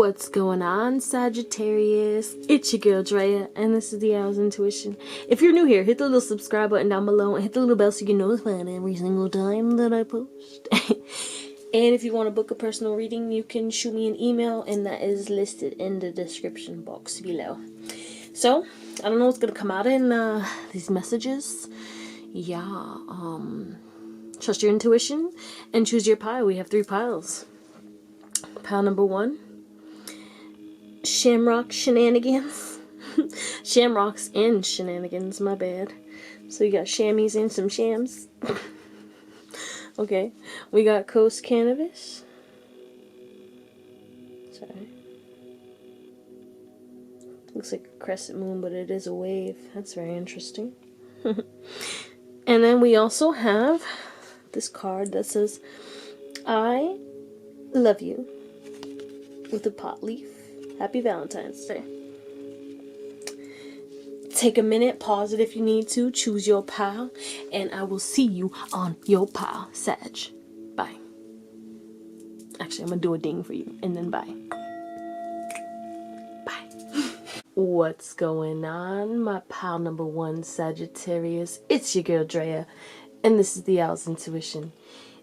What's going on, Sagittarius? It's your girl Drea, and this is the Owl's Intuition. If you're new here, hit the little subscribe button down below and hit the little bell so you get notified every single time that I post. And if you want to book a personal reading, you can shoot me an email, and that is listed in the description box below. So, I don't know what's gonna come out in these messages. Yeah, trust your intuition and choose your pile. We have 3 piles. Pile number 1, Shamrock Shenanigans. Shamrocks and shenanigans, my bad. So you got shammies and some shams. Okay, we got Coast Cannabis. Sorry. Looks like a crescent moon, but it is a wave. That's very interesting. And then we also have this card that says, I love you, with a pot leaf. Happy Valentine's Day. Take a minute, pause it if you need to, choose your pile, and I will see you on your pile, Sag. Bye. Actually, I'm gonna do a ding for you, and then bye. Bye. What's going on, my pile number 1, Sagittarius? It's your girl Drea, and this is the Owl's Intuition.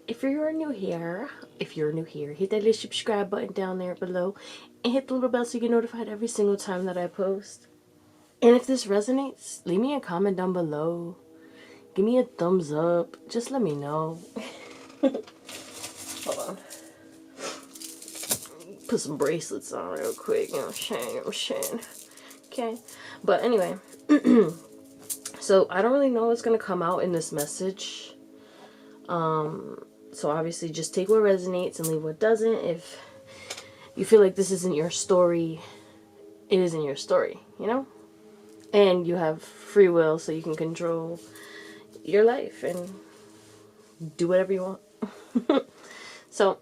If you're new here, hit that little subscribe button down there below and hit the little bell so you get notified every single time that I post. And if this resonates, leave me a comment down below. Give me a thumbs up. Just let me know. Hold on. Put some bracelets on real quick. You know what I'm saying? Okay. But anyway. So I don't really know what's going to come out in this message. So obviously just take what resonates and leave what doesn't. If you feel like this isn't your story, it isn't your story, you know? And you have free will, so you can control your life and do whatever you want. So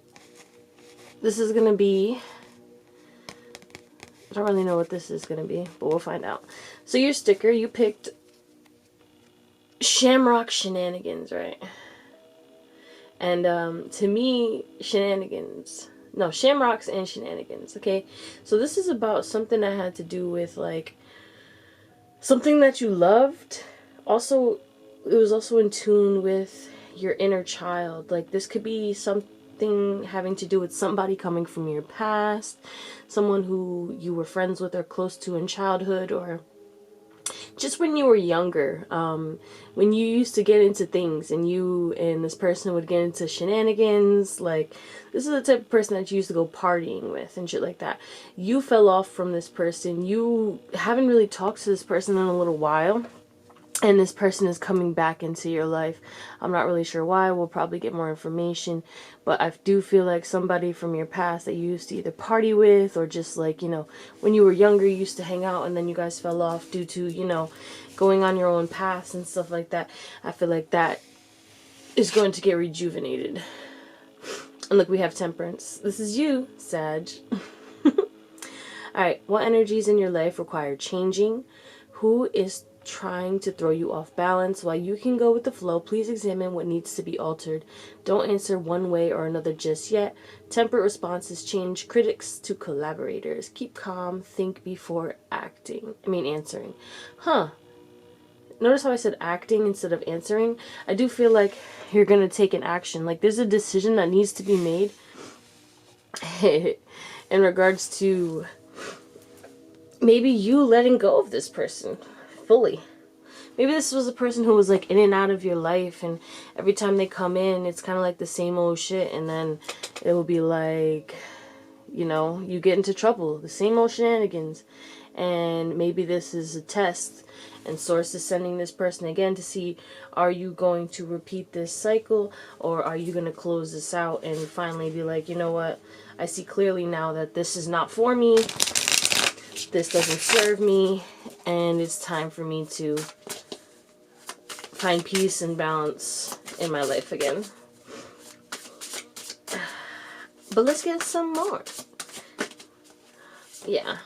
this is going to be, I don't really know what this is going to be, but we'll find out. So your sticker, you picked Shamrock Shenanigans, right? And to me, shamrocks and shenanigans, okay? So this is about something that had to do with, like, something that you loved. Also, it was also in tune with your inner child. Like, this could be something having to do with somebody coming from your past, someone who you were friends with or close to in childhood, or just when you were younger, when you used to get into things and you and this person would get into shenanigans. Like, this is the type of person that you used to go partying with and shit like that. You fell off from this person. You haven't really talked to this person in a little while, and this person is coming back into your life. I'm not really sure why. We'll probably get more information. But I do feel like somebody from your past that you used to either party with, or just, like, you know, when you were younger you used to hang out and then you guys fell off due to, you know, going on your own paths and stuff like that. I feel like that is going to get rejuvenated. And look, we have Temperance. This is you, Sag. Alright, what energies in your life require changing? Who is trying to throw you off balance? While you can go with the flow, please examine what needs to be altered. Don't answer one way or another just yet. Temperate responses change critics to collaborators. Keep calm, think before answering. Notice how I said acting instead of answering? I do feel like you're gonna take an action. Like, there's a decision that needs to be made in regards to maybe you letting go of this person fully. Maybe this was a person who was, like, in and out of your life, and every time they come in, it's kind of like the same old shit, and then it will be like, you know, you get into trouble, the same old shenanigans. And maybe this is a test, and Source is sending this person again to see, are you going to repeat this cycle, or are you going to close this out and finally be like, you know what, I see clearly now that this is not for me, this doesn't serve me, and it's time for me to find peace and balance in my life again. But let's get some more. Yeah.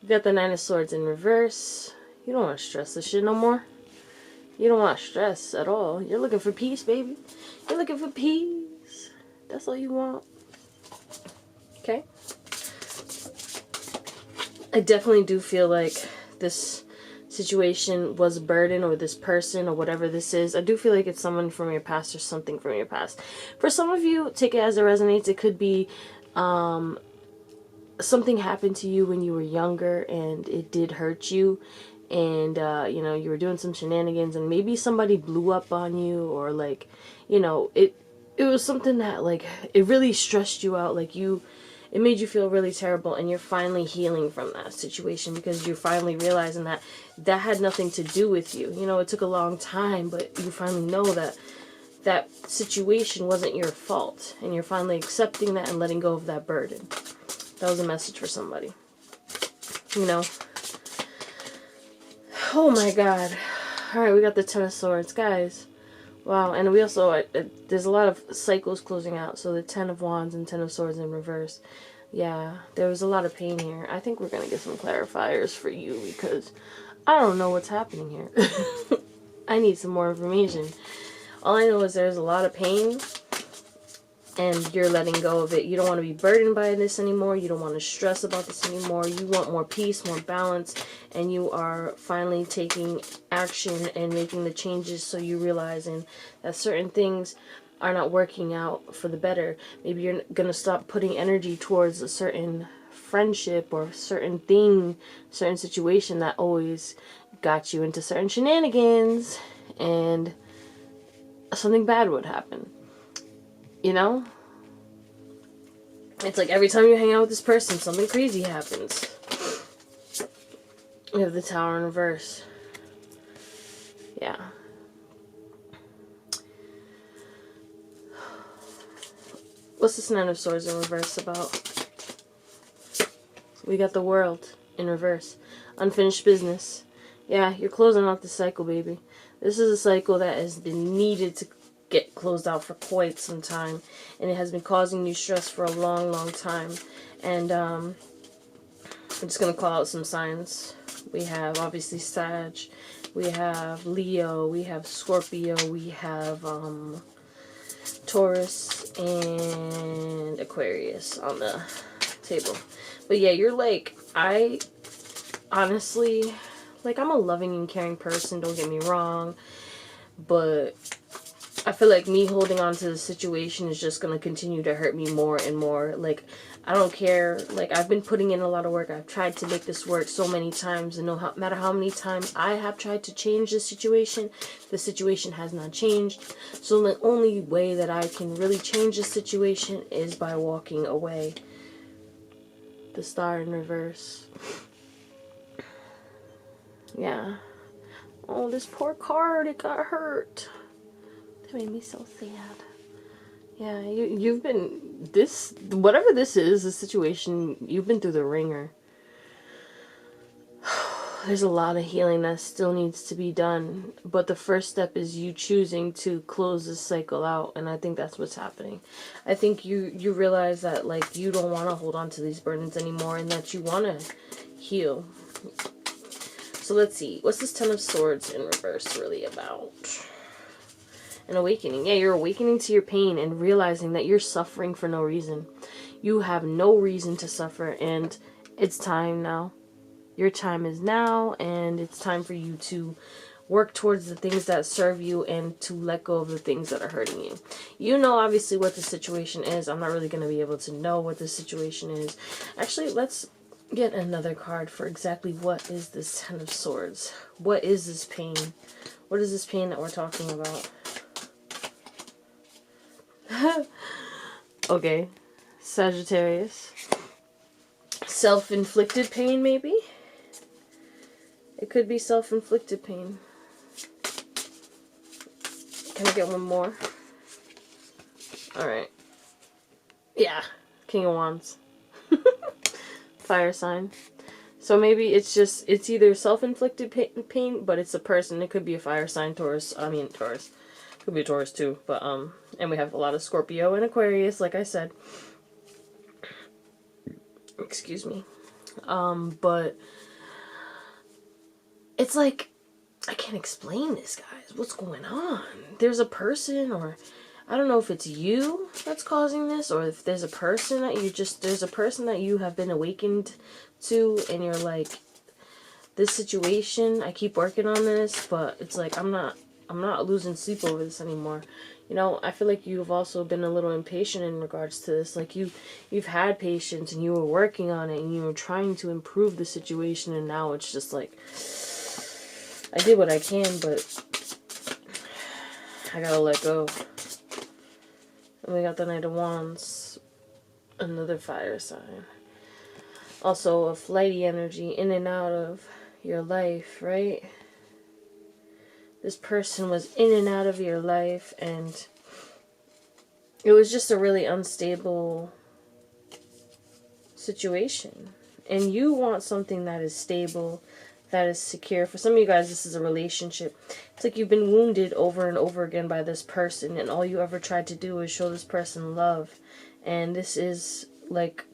We got the 9 of Swords in reverse. You don't want to stress this shit no more. You don't want to stress at all. You're looking for peace, baby. You're looking for peace. That's all you want. Okay? I definitely do feel like this situation was a burden, or this person or whatever this is. I do feel like it's someone from your past or something from your past. For some of you, take it as it resonates. It could be something happened to you when you were younger and it did hurt you, and you know, you were doing some shenanigans and maybe somebody blew up on you, or like, you know, it was something that like it really stressed you out, like it made you feel really terrible, and you're finally healing from that situation because you're finally realizing that that had nothing to do with you. You know, it took a long time, but you finally know that that situation wasn't your fault, and you're finally accepting that and letting go of that burden. That was a message for somebody. You know? Oh my god. Alright, we got the Ten of Swords. Guys. Wow. And we also, there's a lot of cycles closing out. So the Ten of Wands and Ten of Swords in reverse. Yeah, there was a lot of pain here. I think we're going to get some clarifiers for you because I don't know what's happening here. I need some more information. All I know is there's a lot of pain, and you're letting go of it. You don't want to be burdened by this anymore. You don't want to stress about this anymore. You want more peace, more balance, and you are finally taking action and making the changes, so you're realizing that certain things are not working out for the better. Maybe you're going to stop putting energy towards a certain friendship or certain thing, certain situation that always got you into certain shenanigans, and something bad would happen. You know? It's like every time you hang out with this person, something crazy happens. We have the Tower in reverse. Yeah. What's this Nine of Swords in reverse about? We got the World in reverse. Unfinished business. Yeah, you're closing out the cycle, baby. This is a cycle that has been needed to get closed out for quite some time, and it has been causing you stress for a long, long time. And I'm just gonna call out some signs. We have obviously Sag, we have Leo, we have Scorpio, we have Taurus and Aquarius on the table. But yeah, you're like, I honestly, like, I'm a loving and caring person, don't get me wrong, but I feel like me holding on to the situation is just going to continue to hurt me more and more. Like, I don't care. Like, I've been putting in a lot of work. I've tried to make this work so many times. And no matter how many times I have tried to change the situation has not changed. So the only way that I can really change the situation is by walking away. The Star in reverse. Yeah. Oh, this poor card, it got hurt. That made me so sad. Yeah, you've been, this, whatever this is, the situation, you've been through the ringer. There's a lot of healing that still needs to be done, but the first step is you choosing to close this cycle out, and I think that's what's happening. I think you realize that, like, you don't want to hold on to these burdens anymore, and that you want to heal. So let's see, what's this Ten of Swords in reverse really about? An awakening. Yeah, you're awakening to your pain and realizing that you're suffering for no reason. You have no reason to suffer, and it's time now. Your time is now, and it's time for you to work towards the things that serve you and to let go of the things that are hurting you. You know, obviously, what the situation is. I'm not really going to be able to know what the situation is. Actually, let's get another card for exactly what is this Ten of Swords. What is this pain? What is this pain that we're talking about? Okay, Sagittarius. Self-inflicted pain, maybe? It could be self-inflicted pain. Can I get one more? Alright. Yeah, King of Wands. Fire sign. So maybe it's just, it's either self-inflicted pain, but it's a person. It could be a fire sign, Taurus. Taurus. Could be a Taurus too, but and we have a lot of Scorpio and Aquarius, like I said. Excuse me. But it's like, I can't explain this, guys. What's going on? There's a person, or I don't know if it's you that's causing this, or if there's a person that there's a person that you have been awakened to, and you're like, this situation, I keep working on this, but it's like, I'm not losing sleep over this anymore. You know, I feel like you've also been a little impatient in regards to this. Like, you've had patience, and you were working on it, and you were trying to improve the situation, and now it's just like, I did what I can, but I gotta let go. And we got the Knight of Wands, another fire sign. Also a flighty energy in and out of your life, right? This person was in and out of your life, and it was just a really unstable situation. And you want something that is stable, that is secure. For some of you guys, this is a relationship. It's like you've been wounded over and over again by this person, and all you ever tried to do is show this person love. And this is like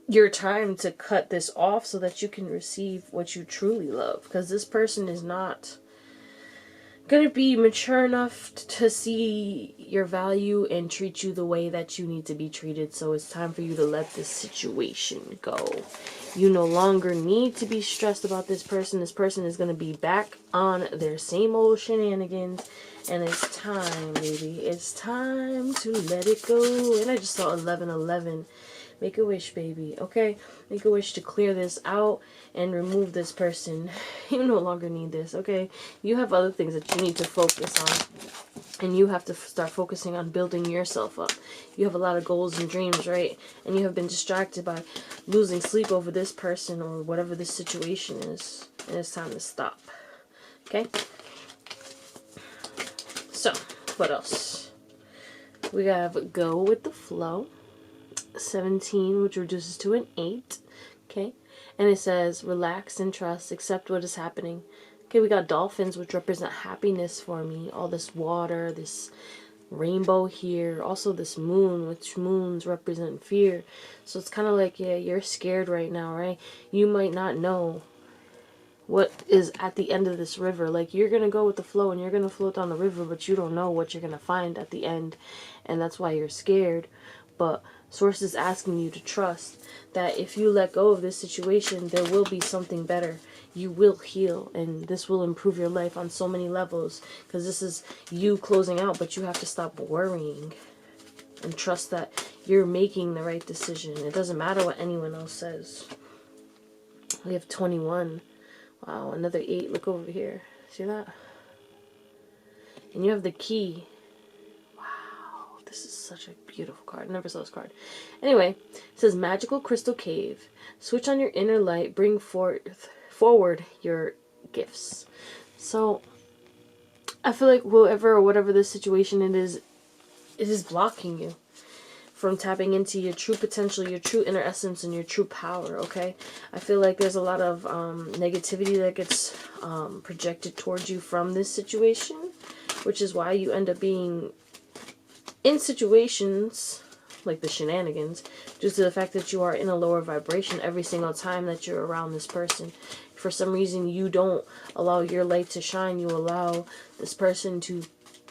your time to cut this off so that you can receive what you truly love. Because this person is not going to be mature enough to see your value and treat you the way that you need to be treated. So it's time for you to let this situation go. You no longer need to be stressed about this person. This person is going to be back on their same old shenanigans. And it's time, baby. It's time to let it go. And I just saw 1111. Make a wish, baby, okay? Make a wish to clear this out and remove this person. You no longer need this, okay? You have other things that you need to focus on. And you have to start focusing on building yourself up. You have a lot of goals and dreams, right? And you have been distracted by losing sleep over this person or whatever this situation is. And it's time to stop, okay? So, what else? We have go with the flow. 17, which reduces to an 8, okay? And it says, relax and trust, accept what is happening. Okay, we got dolphins, which represent happiness for me. All this water, this rainbow here. Also this moon, which moons represent fear. So it's kind of like, yeah, you're scared right now, right? You might not know what is at the end of this river. Like, you're going to go with the flow and you're going to float down the river, but you don't know what you're going to find at the end. And that's why you're scared. But Source is asking you to trust that if you let go of this situation, there will be something better. You will heal, and this will improve your life on so many levels. Because this is you closing out, but you have to stop worrying and trust that you're making the right decision. It doesn't matter what anyone else says. We have 21. Wow, another 8. Look over here. See that? And you have the key. This is such a beautiful card. I never saw this card. Anyway, it says Magical Crystal Cave. Switch on your inner light. Bring forward your gifts. So, I feel like whoever or whatever this situation it is blocking you from tapping into your true potential, your true inner essence, and your true power, okay? I feel like there's a lot of negativity that gets projected towards you from this situation, which is why you end up being in situations like the shenanigans due to the fact that you are in a lower vibration every single time that you're around this person. For some reason, you don't allow your light to shine. You allow this person to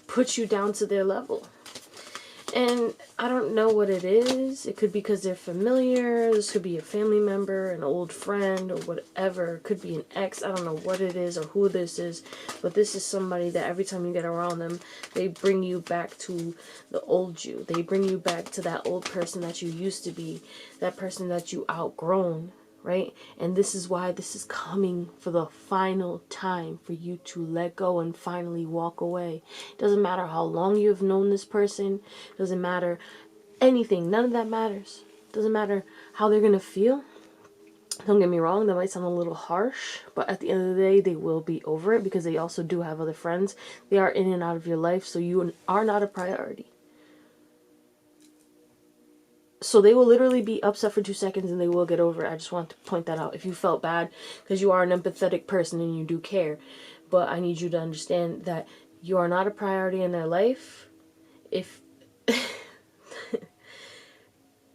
put you down to their level. And I don't know what it is. It could be because they're familiar. This could be a family member, an old friend, or whatever. It could be an ex. I don't know what it is or who this is. But this is somebody that every time you get around them, they bring you back to the old you. They bring you back to that old person that you used to be. That person that you outgrown. Right? And this is why this is coming for the final time for you to let go and finally walk away. It doesn't matter how long you've known this person. It doesn't matter anything. None of that matters. It doesn't matter how they're going to feel. Don't get me wrong, that might sound a little harsh, but at the end of the day, they will be over it because they also do have other friends. They are in and out of your life, so you are not a priority. So they will literally be upset for 2 seconds and they will get over it. I just want to point that out. If you felt bad, because you are an empathetic person and you do care. But I need you to understand that you are not a priority in their life. If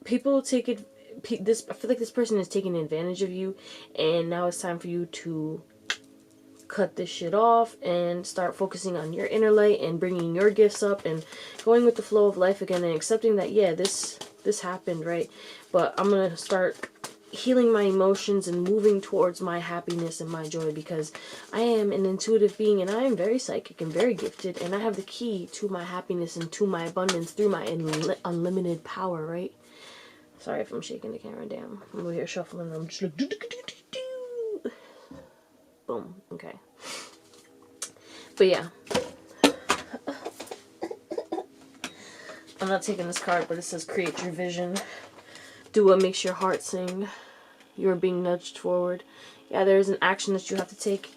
people take it, I feel like this person is taking advantage of you. And now it's time for you to cut this shit off and start focusing on your inner light and bringing your gifts up and going with the flow of life again and accepting that, yeah, this happened, right? But I'm going to start healing my emotions and moving towards my happiness and my joy, because I am an intuitive being and I am very psychic and very gifted, and I have the key to my happiness and to my abundance through my unlimited power, right? Sorry if I'm shaking the camera down. I'm over here shuffling and I'm just like, boom. Okay. But yeah. I'm not taking this card, but it says create your vision. Do what makes your heart sing. You're being nudged forward. Yeah, there is an action that you have to take.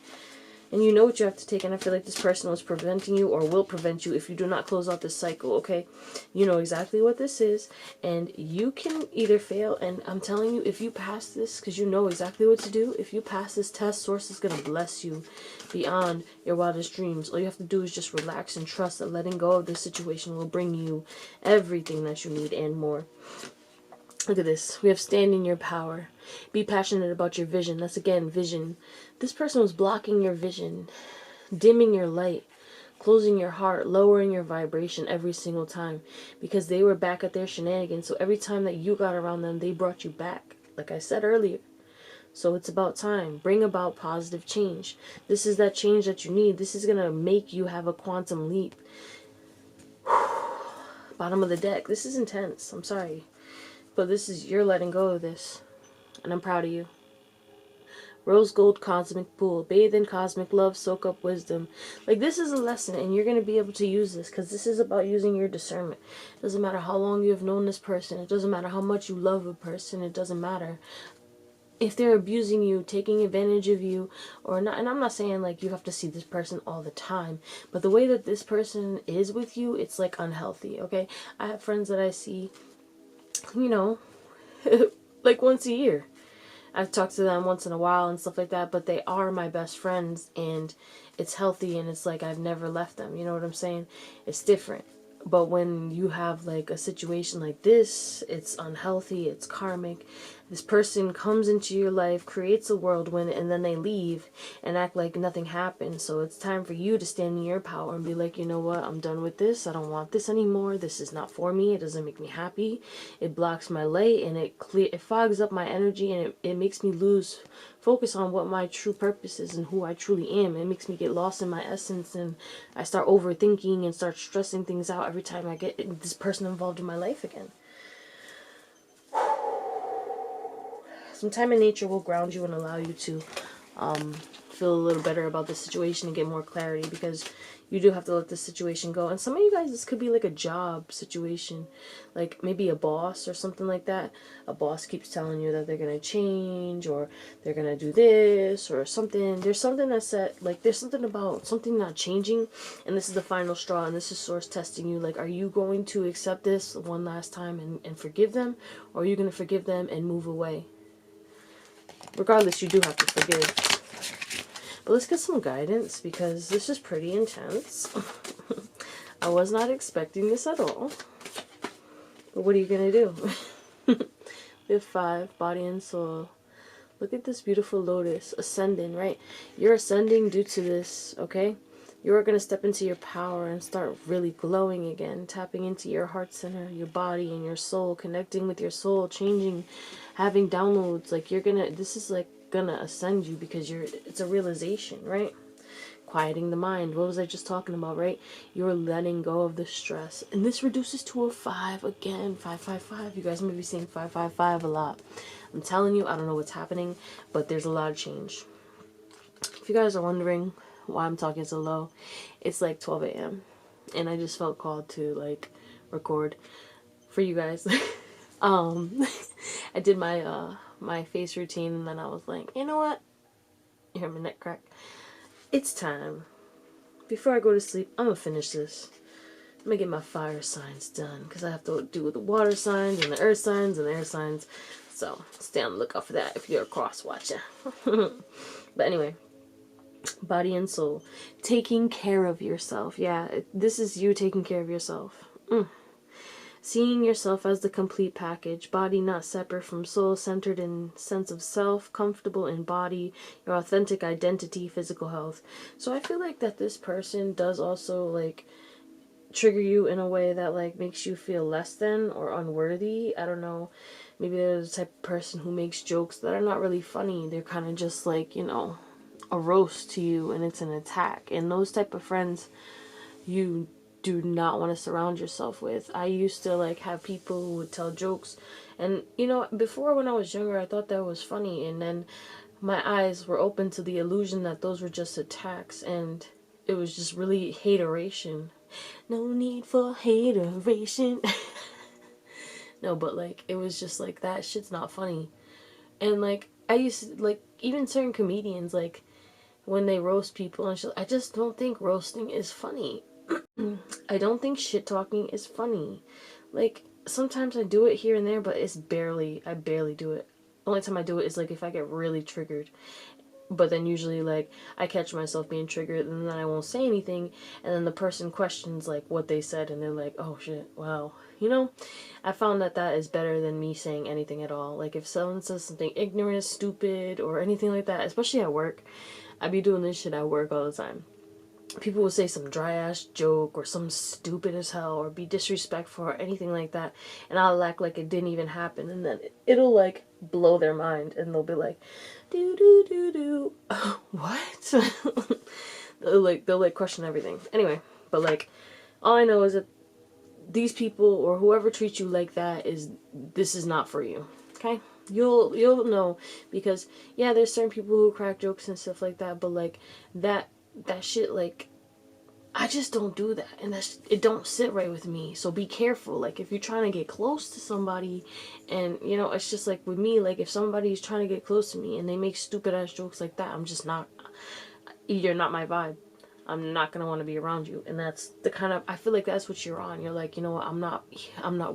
And you know what you have to take. And I feel like this person was preventing you or will prevent you if you do not close out this cycle, okay? You know exactly what this is. And you can either fail. And I'm telling you, if you pass this, because you know exactly what to do, if you pass this test, Source is going to bless you beyond your wildest dreams. All you have to do is just relax and trust that letting go of this situation will bring you everything that you need and more. Look at this. We have stand in your power. Be passionate about your vision. That's again vision. This person was blocking your vision, dimming your light, closing your heart, lowering your vibration every single time because they were back at their shenanigans. So every time that you got around them, they brought you back, like I said earlier. So it's about time. Bring about positive change. This is that change that you need. This is going to make you have a quantum leap. Bottom of the deck. This is intense. I'm sorry. But this is, you're letting go of this. And I'm proud of you. Rose gold cosmic pool. Bathe in cosmic love. Soak up wisdom. Like, this is a lesson. And you're going to be able to use this. Because this is about using your discernment. It doesn't matter how long you've known this person. It doesn't matter how much you love a person. It doesn't matter if they're abusing you, taking advantage of you, or not. And I'm not saying like you have to see this person all the time, but the way that this person is with you, it's like unhealthy, okay? I have friends that I see, you know, like once a year. I've talked to them once in a while and stuff like that, but they are my best friends and it's healthy and it's like I've never left them, you know what I'm saying? It's different. But when you have like a situation like this, it's unhealthy, it's karmic. This person comes into your life, creates a whirlwind, and then they leave and act like nothing happened. So it's time for you to stand in your power and be like, you know what, I'm done with this. I don't want this anymore. This is not for me. It doesn't make me happy. It blocks my light and it fogs up my energy, and it makes me lose focus on what my true purpose is and who I truly am. It makes me get lost in my essence, and I start overthinking and start stressing things out every time I get this person involved in my life again. Some time in nature will ground you and allow you to feel a little better about the situation and get more clarity, because you do have to let this situation go. And some of you guys, this could be like a job situation, like maybe a boss or something like that. A boss keeps telling you that they're going to change or they're going to do this or something. There's something that's set, like there's something about something not changing, and this is the final straw, and this is Source testing you. Like, are you going to accept this one last time and forgive them, or are you going to forgive them and move away? Regardless, you do have to forgive. But let's get some guidance, because this is pretty intense. I was not expecting this at all. But what are you going to do? We have 5, body and soul. Look at this beautiful lotus. Ascending, right? You're ascending due to this, okay? You're going to step into your power and start really glowing again. Tapping into your heart center, your body and your soul. Connecting with your soul. Changing. Having downloads. Like, you're going to, this is like gonna ascend you, because it's a realization, right? Quieting the mind. What was I just talking about, right? You're letting go of the stress, and this reduces to a 5 again. 555. You guys may be seeing 555 a lot. I'm telling you, I don't know what's happening, but there's a lot of change. If you guys are wondering why I'm talking so low, it's like 12 a.m. and I just felt called to like record for you guys. I did my my face routine, and then I was like, you know what? You hear my neck crack? It's time. Before I go to sleep, I'm gonna finish this. I'm gonna get my fire signs done, because I have to do the water signs and the earth signs and the air signs. So stay on the lookout for that if you're a cross watcher. But anyway, body and soul. Taking care of yourself. Yeah, this is you taking care of yourself. Seeing yourself as the complete package, body not separate from soul, centered in sense of self, comfortable in body, your authentic identity, physical health. So I feel like that this person does also like trigger you in a way that like makes you feel less than or unworthy. I don't know. Maybe they're the type of person who makes jokes that are not really funny. They're kind of just like, you know, a roast to you, and it's an attack. And those type of friends you do not want to surround yourself with. I used to like have people who would tell jokes, and you know, before when I was younger I thought that was funny, and then my eyes were open to the illusion that those were just attacks, and it was just really hateration. No need for hateration. No, but like it was just like that shit's not funny. And like I used to like even certain comedians like when they roast people and shit, I just don't think roasting is funny. I don't think shit talking is funny. Like sometimes I do it here and there, but I barely do it. The only time I do it is like if I get really triggered. But then usually like I catch myself being triggered and then I won't say anything, and then the person questions like what they said and they're like, "Oh shit, wow." You know, I found that that is better than me saying anything at all. Like if someone says something ignorant, stupid, or anything like that, especially at work, I be doing this shit at work all the time. People will say some dry ass joke or some stupid as hell or be disrespectful or anything like that, and I'll act like it didn't even happen, and then it'll like blow their mind and they'll be like, do do do do. What? they'll like question everything. Anyway, but like all I know is that these people or whoever treats you like that is this is not for you. Okay? You'll know, because yeah, there's certain people who crack jokes and stuff like that, but like that shit, like I just don't do that, and it don't sit right with me. So be careful. Like if you're trying to get close to somebody, and you know, it's just like with me, like if somebody's trying to get close to me and they make stupid ass jokes like that, I'm just not, you're not my vibe. I'm not gonna want to be around you. And that's the kind of, I feel like that's what you're on. You're like, you know what, I'm not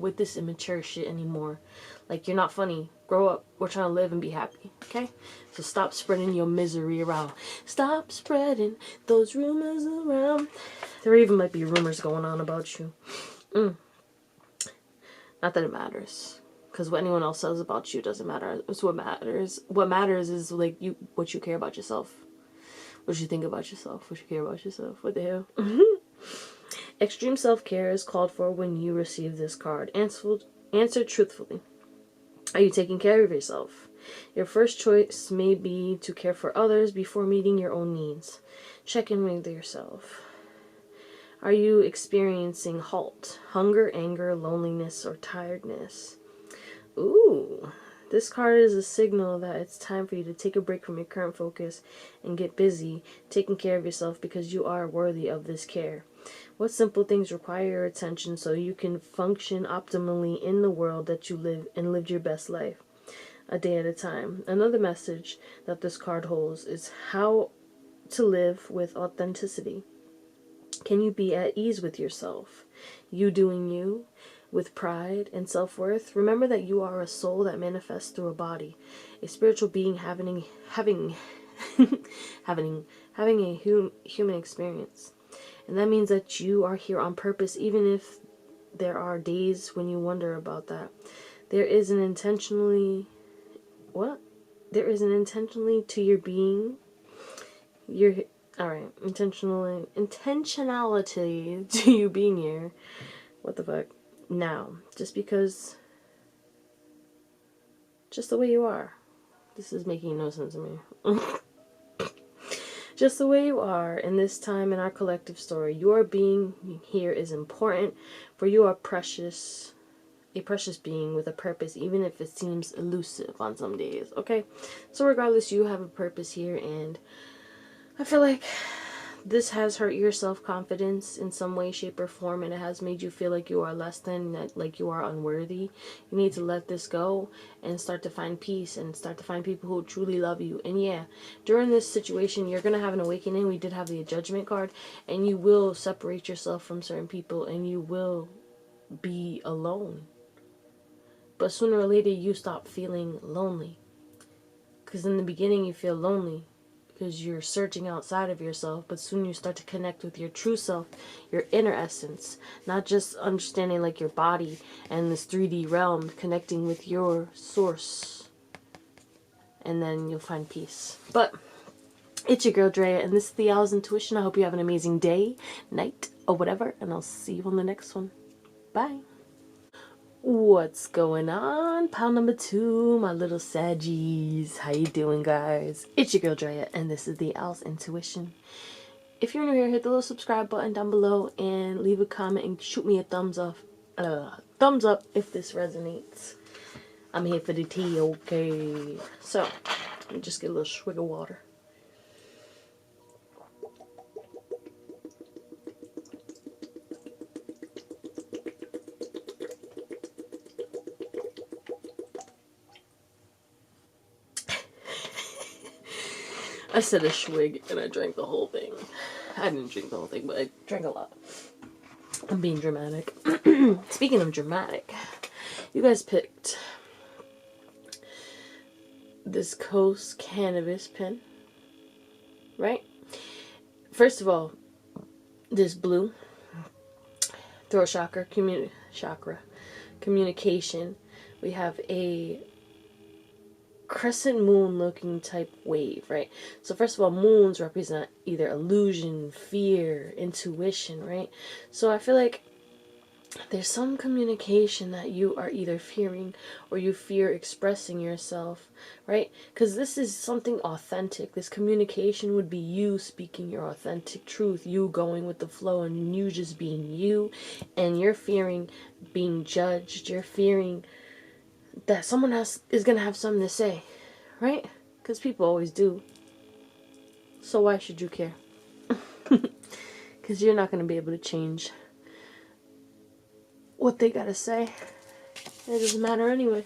with this immature shit anymore. Like, you're not funny. Grow up. We're trying to live and be happy. Okay? So stop spreading your misery around. Stop spreading those rumors around. There even might be rumors going on about you. Not that it matters, because what anyone else says about you doesn't matter. It's what matters. What matters is like what you care about yourself. What you think about yourself. What you care about yourself. What the hell? Extreme self-care is called for when you receive this card. Answer truthfully. Are you taking care of yourself? Your first choice may be to care for others before meeting your own needs. Check in with yourself. Are you experiencing halt, hunger, anger, loneliness, or tiredness? Ooh, this card is a signal that it's time for you to take a break from your current focus and get busy taking care of yourself, because you are worthy of this care. What simple things require your attention so you can function optimally in the world that you live and live your best life, a day at a time? Another message that this card holds is how to live with authenticity. Can you be at ease with yourself? You doing you, with pride and self-worth? Remember that you are a soul that manifests through a body, a spiritual being having a human experience. And that means that you are here on purpose, even if there are days when you wonder about that. There is an intentionally to your being. Intentionality to you being here. What the fuck? Now, just the way you are. This is making no sense to me. Just the way you are in this time in our collective story. Your being here is important, for you are precious, a precious being with a purpose, even if it seems elusive on some days, okay? So regardless, you have a purpose here, and I feel like this has hurt your self-confidence in some way, shape, or form, and it has made you feel like you are less than, that like you are unworthy. You need to let this go and start to find peace and start to find people who truly love you. And yeah, during this situation, you're going to have an awakening. We did have the Judgment card, and you will separate yourself from certain people, and you will be alone. But sooner or later, you stop feeling lonely. Because in the beginning, you feel lonely. because you're searching outside of yourself, but soon you start to connect with your true self, your inner essence, not just understanding like your body and this 3D realm, connecting with your source, and then you'll find peace. But it's your girl Drea, and this is the Owl's Intuition. I hope you have an amazing day, night, or whatever, and I'll see you on the next one. Bye. What's going on? Pile number 2, my little Saggies. How you doing, guys? It's your girl Drea, and this is the Owl's Intuition. If you're new here, hit the little subscribe button down below and leave a comment and shoot me a thumbs up if this resonates. I'm here for the tea, okay? So, let me just get a little swig of water. I said a swig and I drank the whole thing. I didn't drink the whole thing, but I drank a lot. I'm being dramatic. Speaking of dramatic, you guys picked this Coast Cannabis pen, right? First of all, this blue, throat chakra, communication. We have a crescent moon looking type wave, right? So first of all, moons represent either illusion, fear, intuition, right? So I feel like there's some communication that you are either fearing or you fear expressing yourself, right? Because this is something authentic. This communication would be you speaking your authentic truth, you going with the flow, and you just being you, and you're fearing being judged. You're fearing that someone else is going to have something to say, right? Because people always do. So why should you care? Because you're not going to be able to change what they got to say. It doesn't matter anyway.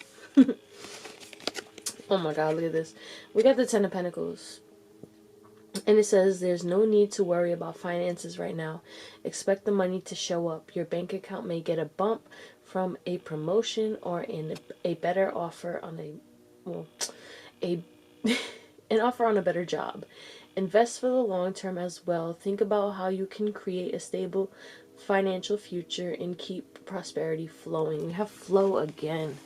Oh my God, look at this. We got the Ten of Pentacles. And it says, there's no need to worry about finances right now. Expect the money to show up. Your bank account may get a bump from a promotion or in a better offer on an offer on a better job. Invest for the long term as well. Think about how you can create a stable financial future and keep prosperity flowing. We have flow again.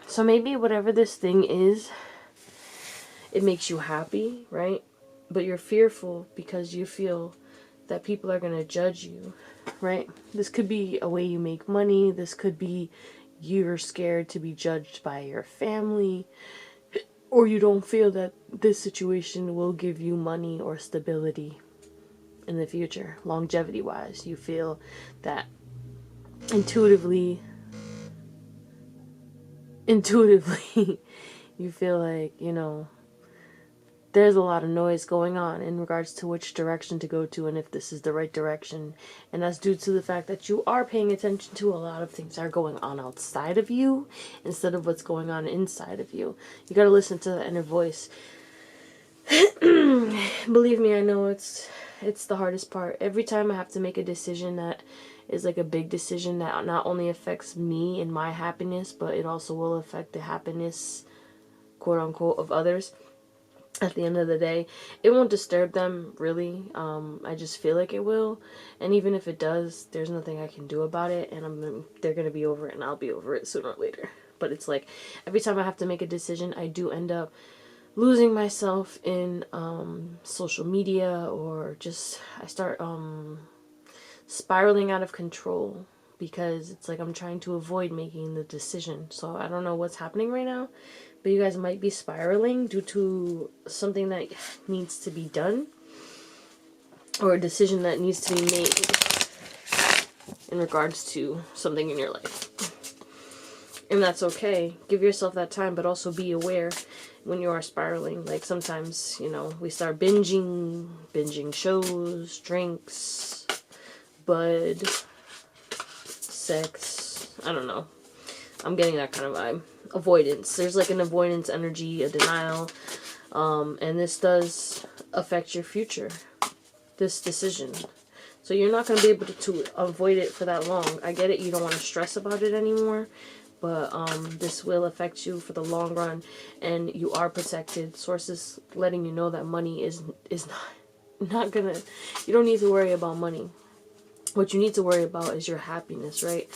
So maybe whatever this thing is, it makes you happy, right? But you're fearful because you feel that people are going to judge you, right? This could be a way you make money. This could be you're scared to be judged by your family, or you don't feel that this situation will give you money or stability in the future, longevity wise. You feel that intuitively you feel like, you know, there's a lot of noise going on in regards to which direction to go to and if this is the right direction. And that's due to the fact that you are paying attention to a lot of things that are going on outside of you instead of what's going on inside of you. You got to listen to the inner voice. Believe me, I know it's the hardest part. Every time I have to make a decision that is like a big decision that not only affects me and my happiness, but it also will affect the happiness, quote unquote, of others. At the end of the day, it won't disturb them, really. I just feel like it will. And even if it does, there's nothing I can do about it. And they're going to be over it, and I'll be over it sooner or later. But it's like, every time I have to make a decision, I do end up losing myself in social media, or just, I start spiraling out of control. Because it's like I'm trying to avoid making the decision. So I don't know what's happening right now. But you guys might be spiraling due to something that needs to be done. Or a decision that needs to be made in regards to something in your life. And that's okay. Give yourself that time, but also be aware when you are spiraling. Like sometimes, you know, we start binging shows, drinks, bud, sex, I don't know. I'm getting that kind of vibe. Avoidance. There's like an avoidance energy, a denial. And this does affect your future. This decision. So you're not going to be able to avoid it for that long. I get it. You don't want to stress about it anymore. but this will affect you for the long run, and you are protected. Sources letting you know that money is not gonna, you don't need to worry about money. What you need to worry about is your happiness, right?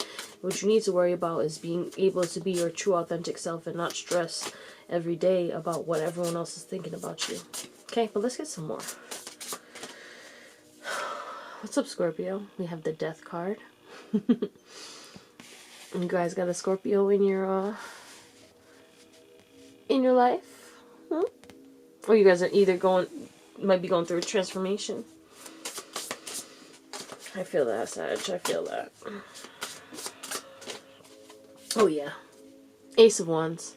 What you need to worry about is being able to be your true authentic self and not stress every day about what everyone else is thinking about you. Okay, but let's get some more. What's up, Scorpio? We have the Death card. You guys got a Scorpio in your life? Hmm? Or you guys are either might be going through a transformation. I feel that, Sag. I feel that. Oh, yeah. Ace of Wands.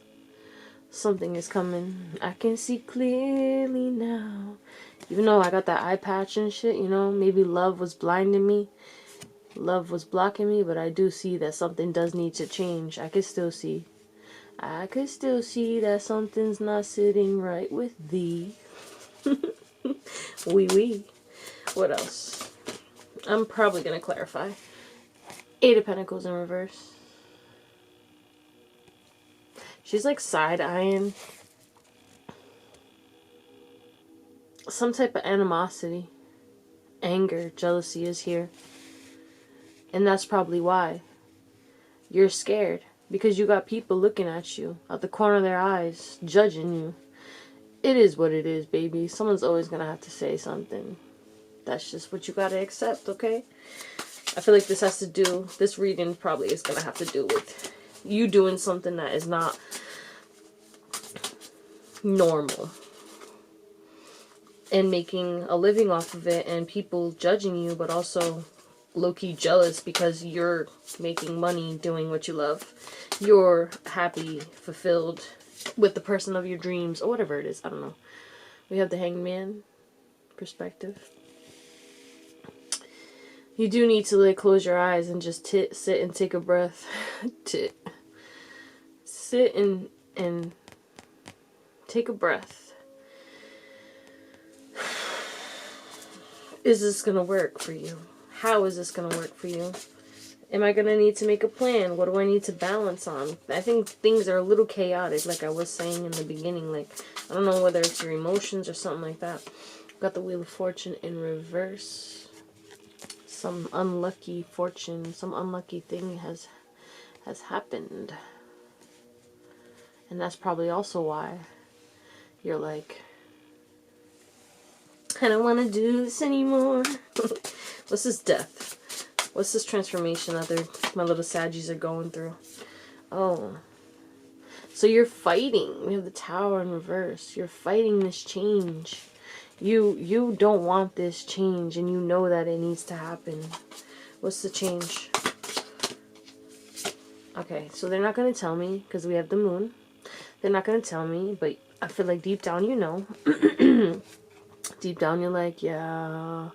Something is coming. I can see clearly now. Even though I got that eye patch and shit, you know, maybe love was blinding me. Love was blocking me, but I do see that something does need to change. I could still see. I could still see that something's not sitting right with thee. Wee. What else? I'm probably going to clarify. Eight of Pentacles in reverse. She's like side-eyeing some type of animosity. Anger, jealousy is here. And that's probably why. You're scared. Because you got people looking at you out the corner of their eyes, judging you. It is what it is, baby. Someone's always going to have to say something. That's just what you got to accept, okay? I feel like this reading probably is going to have to do with you doing something that is not normal. And making a living off of it, and people judging you, but also low-key jealous because you're making money doing what you love. You're happy, fulfilled with the person of your dreams, or whatever it is. I don't know. We have the Hanged Man perspective. You do need to like close your eyes and just sit and take a breath. Sit and take a breath. Is this going to work for you? How is this going to work for you? Am I going to need to make a plan? What do I need to balance on? I think things are a little chaotic, like I was saying in the beginning. Like, I don't know whether it's your emotions or something like that. Got the Wheel of Fortune in reverse. Some unlucky fortune, some unlucky thing has happened. And that's probably also why you're like, I don't want to do this anymore. What's this death? What's this transformation that my little Saggies are going through? Oh. So you're fighting. We have the Tower in reverse. You're fighting this change. You don't want this change, and you know that it needs to happen. What's the change? Okay, so they're not going to tell me, because we have the Moon. They're not going to tell me, but I feel like deep down you know. Deep down you're like, yeah,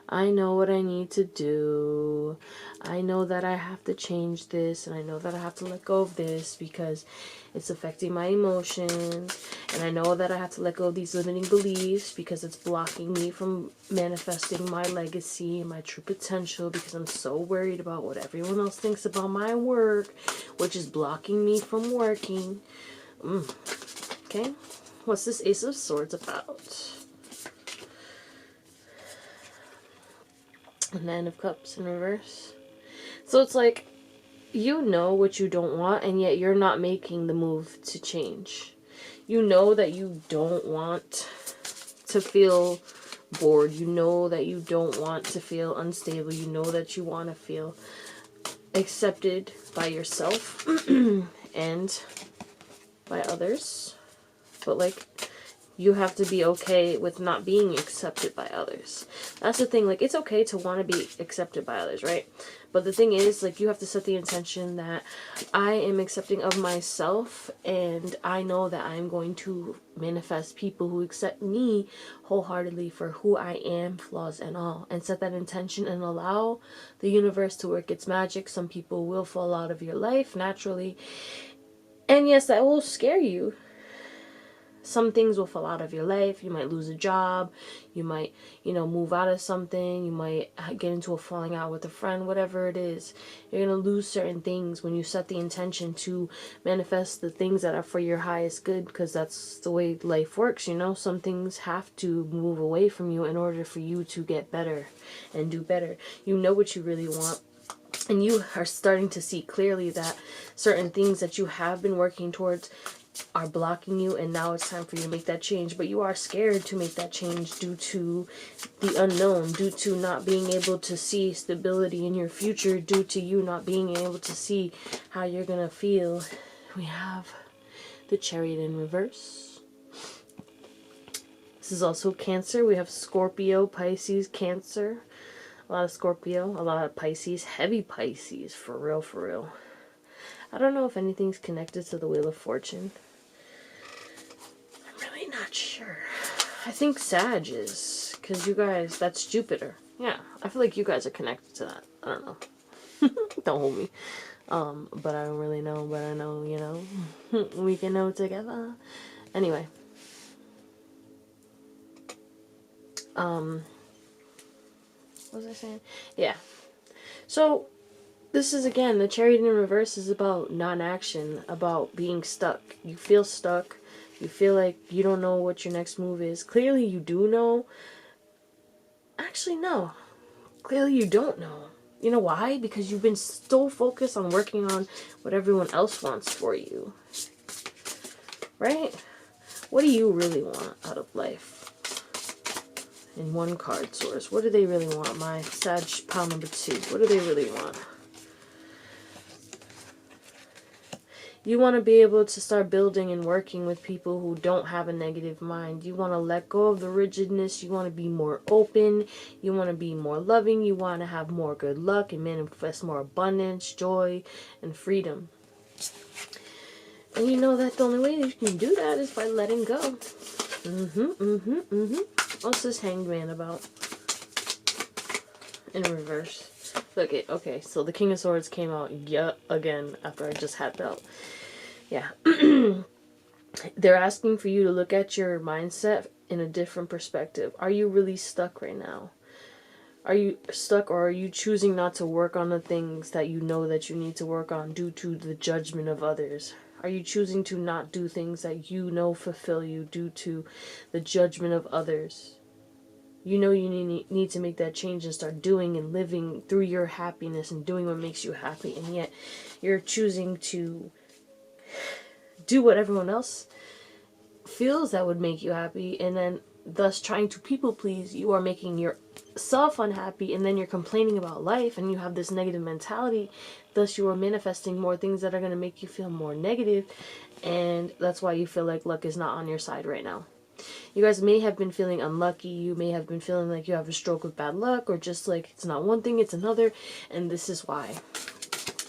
I know what I need to do. I know that I have to change this, and I know that I have to let go of this because it's affecting my emotions. And I know that I have to let go of these limiting beliefs because it's blocking me from manifesting my legacy and my true potential, because I'm so worried about what everyone else thinks about my work, which is blocking me from working. Okay, what's this Ace of Swords about? The Nine of Cups in reverse. So it's like, you know what you don't want, and yet you're not making the move to change. You know that you don't want to feel bored. You know that you don't want to feel unstable. You know that you want to feel accepted by yourself and by others. But like, you have to be okay with not being accepted by others. That's the thing. Like, it's okay to want to be accepted by others, right? But the thing is, like, you have to set the intention that I am accepting of myself, and I know that I'm going to manifest people who accept me wholeheartedly for who I am, flaws and all. And set that intention and allow the universe to work its magic. Some people will fall out of your life naturally. And yes, that will scare you. Some things will fall out of your life. You might lose a job. You might, move out of something. You might get into a falling out with a friend, whatever it is. You're going to lose certain things when you set the intention to manifest the things that are for your highest good, because that's the way life works, Some things have to move away from you in order for you to get better and do better. You know what you really want. And you are starting to see clearly that certain things that you have been working towards are blocking you, and now it's time for you to make that change. But you are scared to make that change due to the unknown, due to not being able to see stability in your future, due to you not being able to see how you're gonna feel. We have the Chariot in reverse. This is also Cancer. We have Scorpio, Pisces, Cancer. A lot of Scorpio, a lot of Pisces, heavy Pisces, for real, for real. I don't know if anything's connected to the Wheel of Fortune. I'm really not sure. I think Sag is, because you guys, that's Jupiter. Yeah, I feel like you guys are connected to that. I don't know. Don't hold me. But I don't really know, but I know, we can know together. Anyway. What was I saying? Yeah. So, this is, again, the Chariot in reverse is about non-action, about being stuck. You feel stuck. You feel like you don't know what your next move is. Clearly you do know. Actually, no. Clearly you don't know. You know why? Because you've been so focused on working on what everyone else wants for you. Right? What do you really want out of life? In one card source, what do they really want? My Sag pile number 2. What do they really want? You want to be able to start building and working with people who don't have a negative mind. You want to let go of the rigidness. You want to be more open. You want to be more loving. You want to have more good luck and manifest more abundance, joy, and freedom. And you know that the only way you can do that is by letting go. What's this Hangman about? In reverse. Okay, so the King of Swords came out yet again after I just had that. Yeah. They're asking for you to look at your mindset in a different perspective. Are you really stuck right now? Are you stuck, or are you choosing not to work on the things that you know that you need to work on due to the judgment of others? Are you choosing to not do things that you know fulfill you due to the judgment of others? You know you need to make that change and start doing and living through your happiness and doing what makes you happy, and yet you're choosing to do what everyone else feels that would make you happy, and then thus trying to people please. You are making yourself unhappy, and then you're complaining about life, and you have this negative mentality. Thus you are manifesting more things that are going to make you feel more negative, and that's why you feel like luck is not on your side right now. You guys may have been feeling unlucky. You may have been feeling like you have a stroke of bad luck, or just like it's not one thing, it's another. And this is why.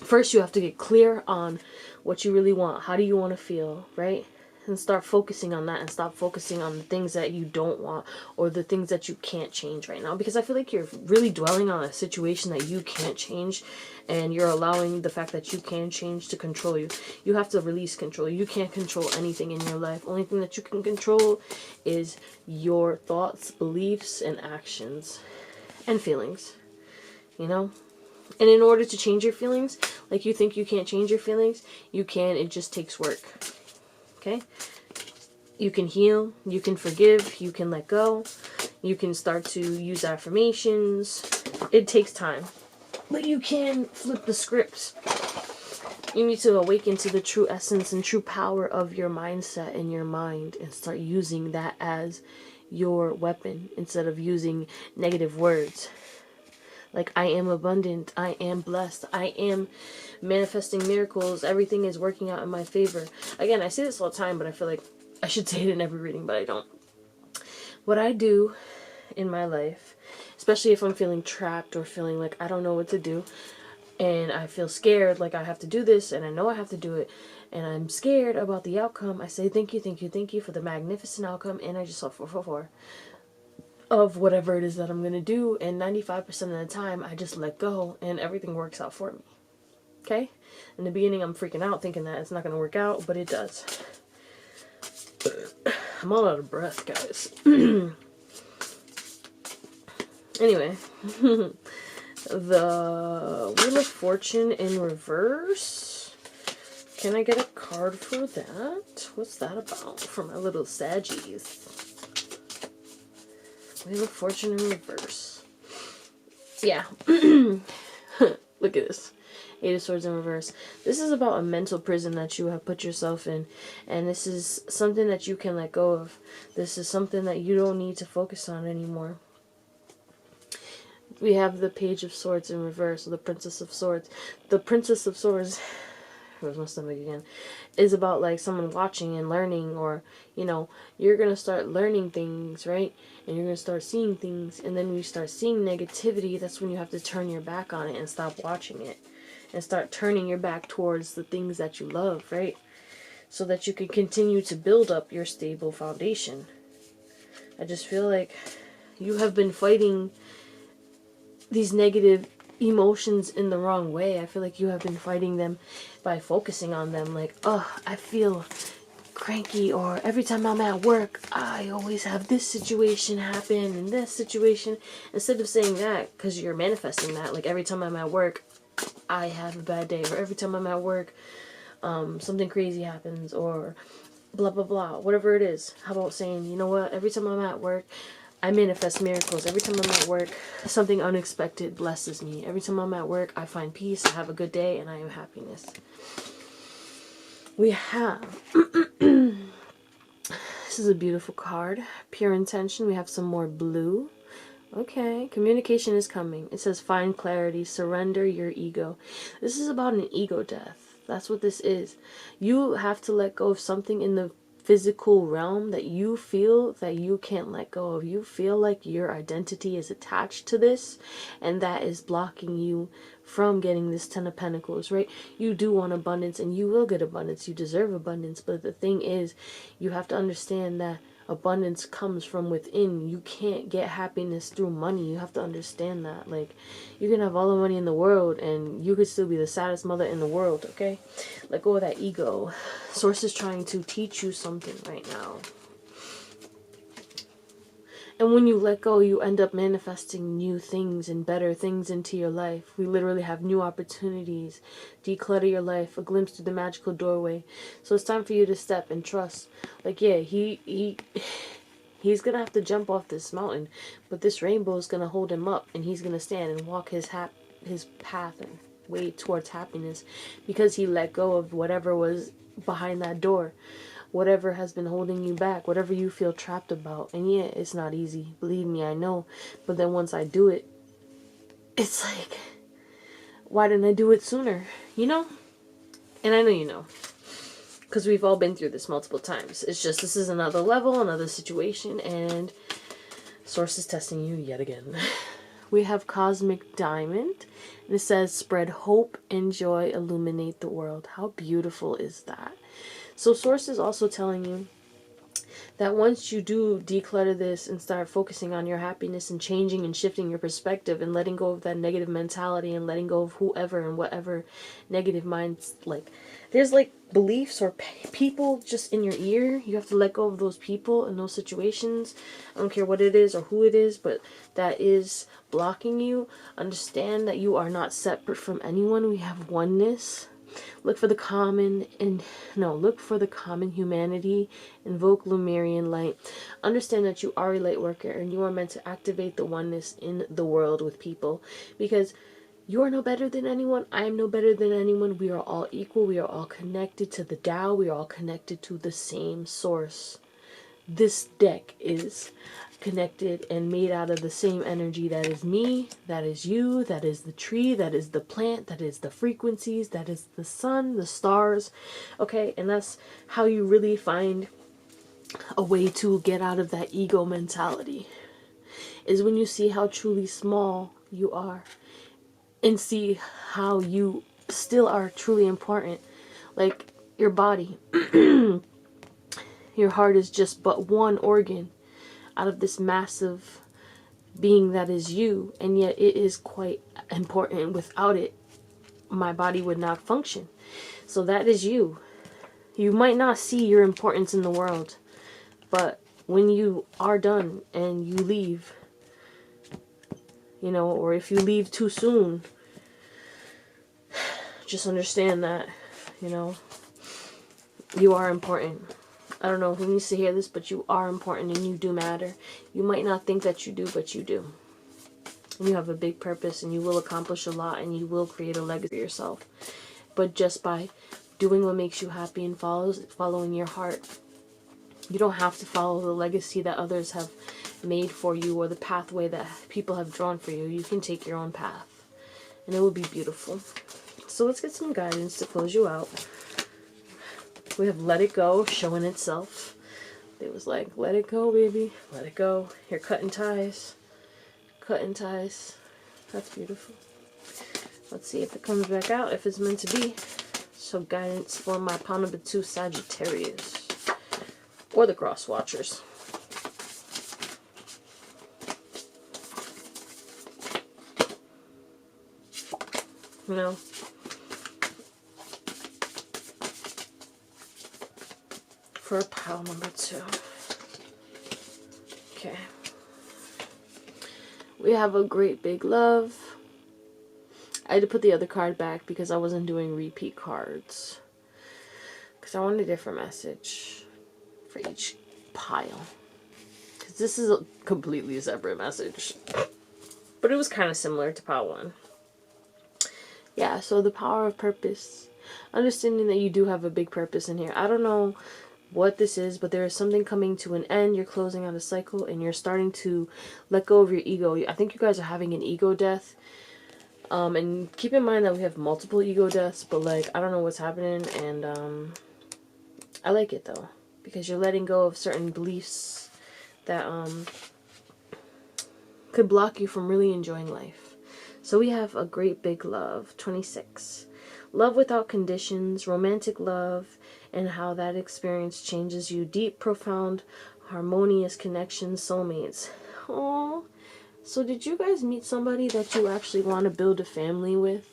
First, you have to get clear on what you really want. How do you want to feel, right? And start focusing on that, and stop focusing on the things that you don't want or the things that you can't change right now. Because I feel like you're really dwelling on a situation that you can't change, and you're allowing the fact that you can change to control you. You have to release control. You can't control anything in your life. Only thing that you can control is your thoughts, beliefs, and actions and feelings, And in order to change your feelings, like you think you can't change your feelings, you can. It just takes work. Okay? You can heal, you can forgive, you can let go, you can start to use affirmations. It takes time. But you can flip the scripts. You need to awaken to the true essence and true power of your mindset and your mind, and start using that as your weapon instead of using negative words. Like, I am abundant, I am blessed, I am manifesting miracles, everything is working out in my favor. Again, I say this all the time, but I feel like I should say it in every reading, but I don't. What I do in my life, especially if I'm feeling trapped or feeling like I don't know what to do, and I feel scared, like I have to do this, and I know I have to do it, and I'm scared about the outcome, I say thank you, thank you, thank you for the magnificent outcome, and I just saw 444. Of whatever it is that I'm going to do, and 95% of the time I just let go and everything works out for me. Okay? In the beginning I'm freaking out thinking that it's not going to work out, but it does. I'm all out of breath, guys. Anyway, the Wheel of Fortune in reverse. Can I get a card for that? What's that about for my little Saggies? Wheel of Fortune in reverse. Yeah. Look at this. Eight of Swords in reverse. This is about a mental prison that you have put yourself in. And this is something that you can let go of. This is something that you don't need to focus on anymore. We have the Page of Swords in reverse, or the Princess of Swords. The Princess of Swords, where's my stomach again, is about like someone watching and learning, or, you know, you're going to start learning things, right? And you're going to start seeing things, and then when you start seeing negativity, that's when you have to turn your back on it and stop watching it. And start turning your back towards the things that you love, right? So that you can continue to build up your stable foundation. I just feel like you have been fighting these negative emotions in the wrong way. I feel like you have been fighting them by focusing on them. Like, oh, I feel cranky, or every time I'm at work, I always have this situation happen and this situation. Instead of saying that, because you're manifesting that, like every time I'm at work, I have a bad day, or every time I'm at work, something crazy happens, or blah, blah, blah, whatever it is. How about saying, you know what, every time I'm at work, I manifest miracles. Every time I'm at work, something unexpected blesses me. Every time I'm at work, I find peace, I have a good day, and I am happiness. We have, this is a beautiful card, Pure Intention. We have some more blue. Okay, communication is coming. It says find clarity, surrender your ego. This is about an ego death. That's what this is. You have to let go of something in the physical realm that you feel that you can't let go of. You feel like your identity is attached to this, and that is blocking you from getting this 10 of Pentacles, right? You do want abundance, and you will get abundance. You deserve abundance, but the thing is, you have to understand that abundance comes from within. You can't get happiness through money. You have to understand that. Like, you can have all the money in the world and you could still be the saddest mother in the world, okay? Let go of that ego. Source is trying to teach you something right now. And when you let go, you end up manifesting new things and better things into your life. We literally have new opportunities. Declutter your life, a glimpse through the magical doorway. So it's time for you to step and trust. Like, yeah, he's gonna have to jump off this mountain, but this rainbow is gonna hold him up, and he's gonna stand and walk his path and way towards happiness, because he let go of whatever was behind that door. Whatever has been holding you back, whatever you feel trapped about. And yeah, it's not easy. Believe me, I know. But then once I do it, it's like, why didn't I do it sooner? You know? And I know you know. Because we've all been through this multiple times. It's just, this is another level, another situation, and Source is testing you yet again. We have Cosmic Diamond. And it says, spread hope and joy, illuminate the world. How beautiful is that? So Source is also telling you that once you do declutter this and start focusing on your happiness and changing and shifting your perspective and letting go of that negative mentality and letting go of whoever and whatever negative minds, like, there's like beliefs or people just in your ear. You have to let go of those people and those situations. I don't care what it is or who it is, but that is blocking you. Understand that you are not separate from anyone. We have oneness. Look for the common humanity. Invoke Lemurian light. Understand that you are a light worker, and you are meant to activate the oneness in the world with people, because you are no better than anyone. I am no better than anyone. We are all equal. We are all connected to the Tao. We are all connected to the same source. This deck is connected and made out of the same energy. That is me, that is you, that is the tree, that is the plant, that is the frequencies, that is the sun, the stars. Okay, and that's how you really find a way to get out of that ego mentality, is when you see how truly small you are and see how you still are truly important. Like your body. Your heart is just but one organ out of this massive being that is you, and yet it is quite important. Without it, my body would not function. So that is you. You might not see your importance in the world. But when you are done and you leave, you know, or if you leave too soon, just understand that, you know, you are important. I don't know who needs to hear this, but you are important and you do matter. You might not think that you do, but you do. And you have a big purpose and you will accomplish a lot and you will create a legacy for yourself. But just by doing what makes you happy and following your heart, you don't have to follow the legacy that others have made for you or the pathway that people have drawn for you. You can take your own path and it will be beautiful. So let's get some guidance to close you out. We have Let It Go showing itself. It was like, let it go, baby. Let it go. You're cutting ties. Cutting ties. That's beautiful. Let's see if it comes back out, if it's meant to be. So guidance for my pile number 2 Sagittarius. Or the cross watchers. You know. For pile number 2. Okay. We have a great big love. I had to put the other card back because I wasn't doing repeat cards. Because I want a different message for each pile. Because this is a completely separate message. But it was kind of similar to pile 1. Yeah, so the power of purpose. Understanding that you do have a big purpose in here. I don't know what this is, but there is something coming to an end. You're closing out a cycle and you're starting to let go of your ego. I think you guys are having an ego death. And keep in mind that we have multiple ego deaths, but like, I don't know what's happening, and I like it though, because you're letting go of certain beliefs that could block you from really enjoying life. So we have a great big love, 26. Love without conditions, romantic love, and how that experience changes you. Deep, profound, harmonious connections, soulmates. Oh, so did you guys meet somebody that you actually want to build a family with?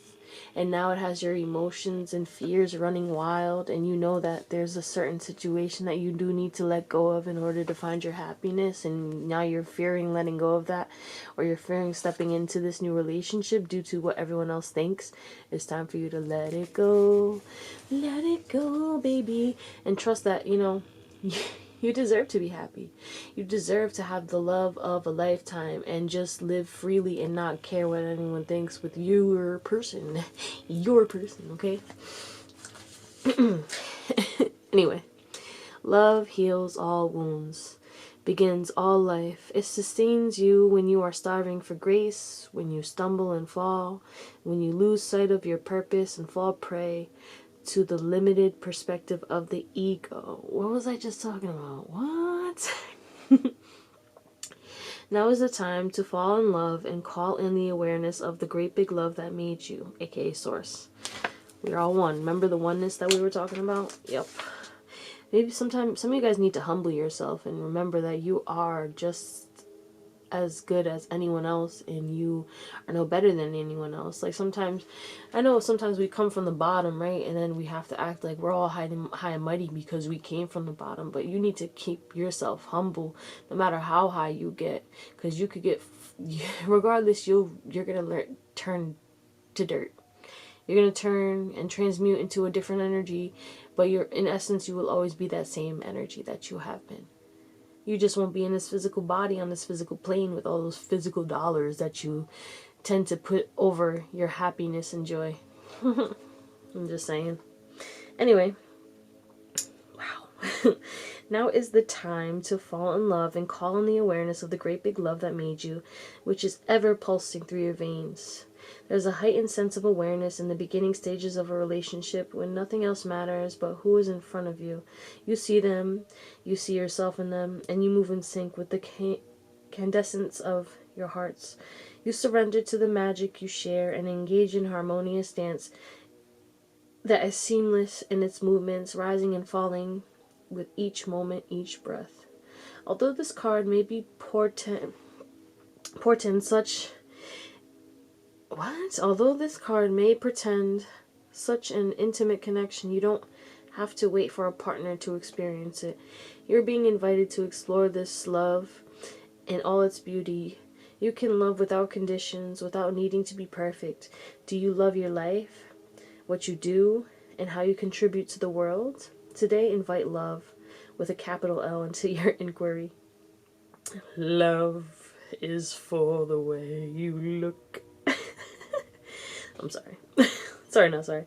And now it has your emotions and fears running wild, and you know that there's a certain situation that you do need to let go of in order to find your happiness, and now you're fearing letting go of that, or you're fearing stepping into this new relationship due to what everyone else thinks. It's time for you to let it go. Let it go, baby. And trust that, you know, you deserve to be happy. You deserve to have the love of a lifetime and just live freely and not care what anyone thinks with your person. Your person, okay? Anyway, love heals all wounds, begins all life. It sustains you when you are starving for grace, when you stumble and fall, when you lose sight of your purpose and fall prey to the limited perspective of the ego. What was I just talking about? What? Now is the time to fall in love and call in the awareness of the great big love that made you, aka Source. We're all one. Remember the oneness that we were talking about? Yep. Maybe sometimes some of you guys need to humble yourself and remember that you are just as good as anyone else and you are no better than anyone else. Like sometimes, I know sometimes we come from the bottom, right? And then we have to act like we're all high and mighty because we came from the bottom. But you need to keep yourself humble no matter how high you get, because you could get, regardless, you're gonna turn to dirt. You're gonna turn and transmute into a different energy, but in essence you will always be that same energy that you have been. You just won't be in this physical body, on this physical plane with all those physical dollars that you tend to put over your happiness and joy. I'm just saying. Anyway. Wow. Now is the time to fall in love and call on the awareness of the great big love that made you, which is ever pulsing through your veins. There's a heightened sense of awareness in the beginning stages of a relationship when nothing else matters but who is in front of you. You see them, you see yourself in them, and you move in sync with the candescence of your hearts. You surrender to the magic you share and engage in harmonious dance that is seamless in its movements, rising and falling with each moment, each breath. Although this card may be portend such... What? Although this card may pretend such an intimate connection, you don't have to wait for a partner to experience it. You're being invited to explore this love in all its beauty. You can love without conditions, without needing to be perfect. Do you love your life, what you do, and how you contribute to the world? Today, invite love with a capital L into your inquiry. Love is for the way you look. I'm sorry. Sorry, not sorry.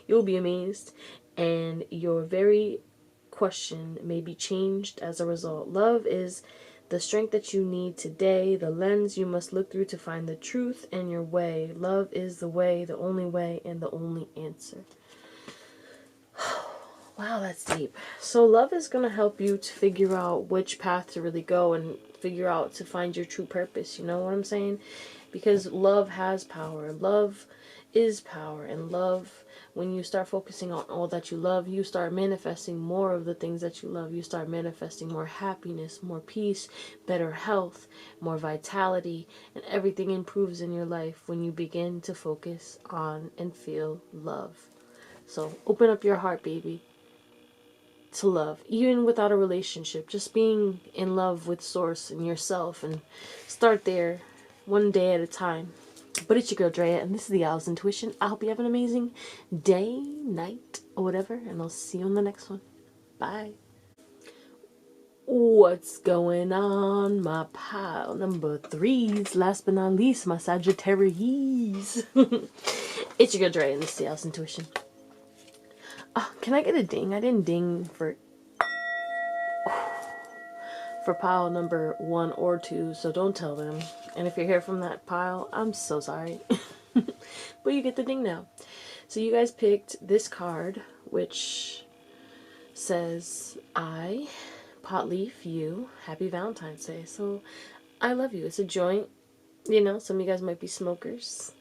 You'll be amazed, and your very question may be changed as a result. Love is the strength that you need today, the lens you must look through to find the truth and your way. Love is the way, the only way, and the only answer. Wow, that's deep. So love is going to help you to figure out which path to really go and figure out to find your true purpose. You know what I'm saying? Because love has power. Love is power. And love, when you start focusing on all that you love, you start manifesting more of the things that you love. You start manifesting more happiness, more peace, better health, more vitality, and everything improves in your life when you begin to focus on and feel love. So open up your heart, baby, to love, even without a relationship. Just being in love with Source and yourself, and start there, one day at a time. But it's your girl Drea, and this is the Owl's Intuition. I hope you have an amazing day, night, or whatever, and I'll see you on the next one. Bye. What's going on, my pile number 3s? Last but not least, my Sagittarius. It's your girl Drea, and this is the Owl's Intuition. Oh, can I get a ding? I didn't ding for pile number 1 or 2, so don't tell them. And if you're here from that pile, I'm so sorry. But you get the ding now. So you guys picked this card, which says, I, Potleaf, you, Happy Valentine's Day. So I love you. It's a joint. You know, some of you guys might be smokers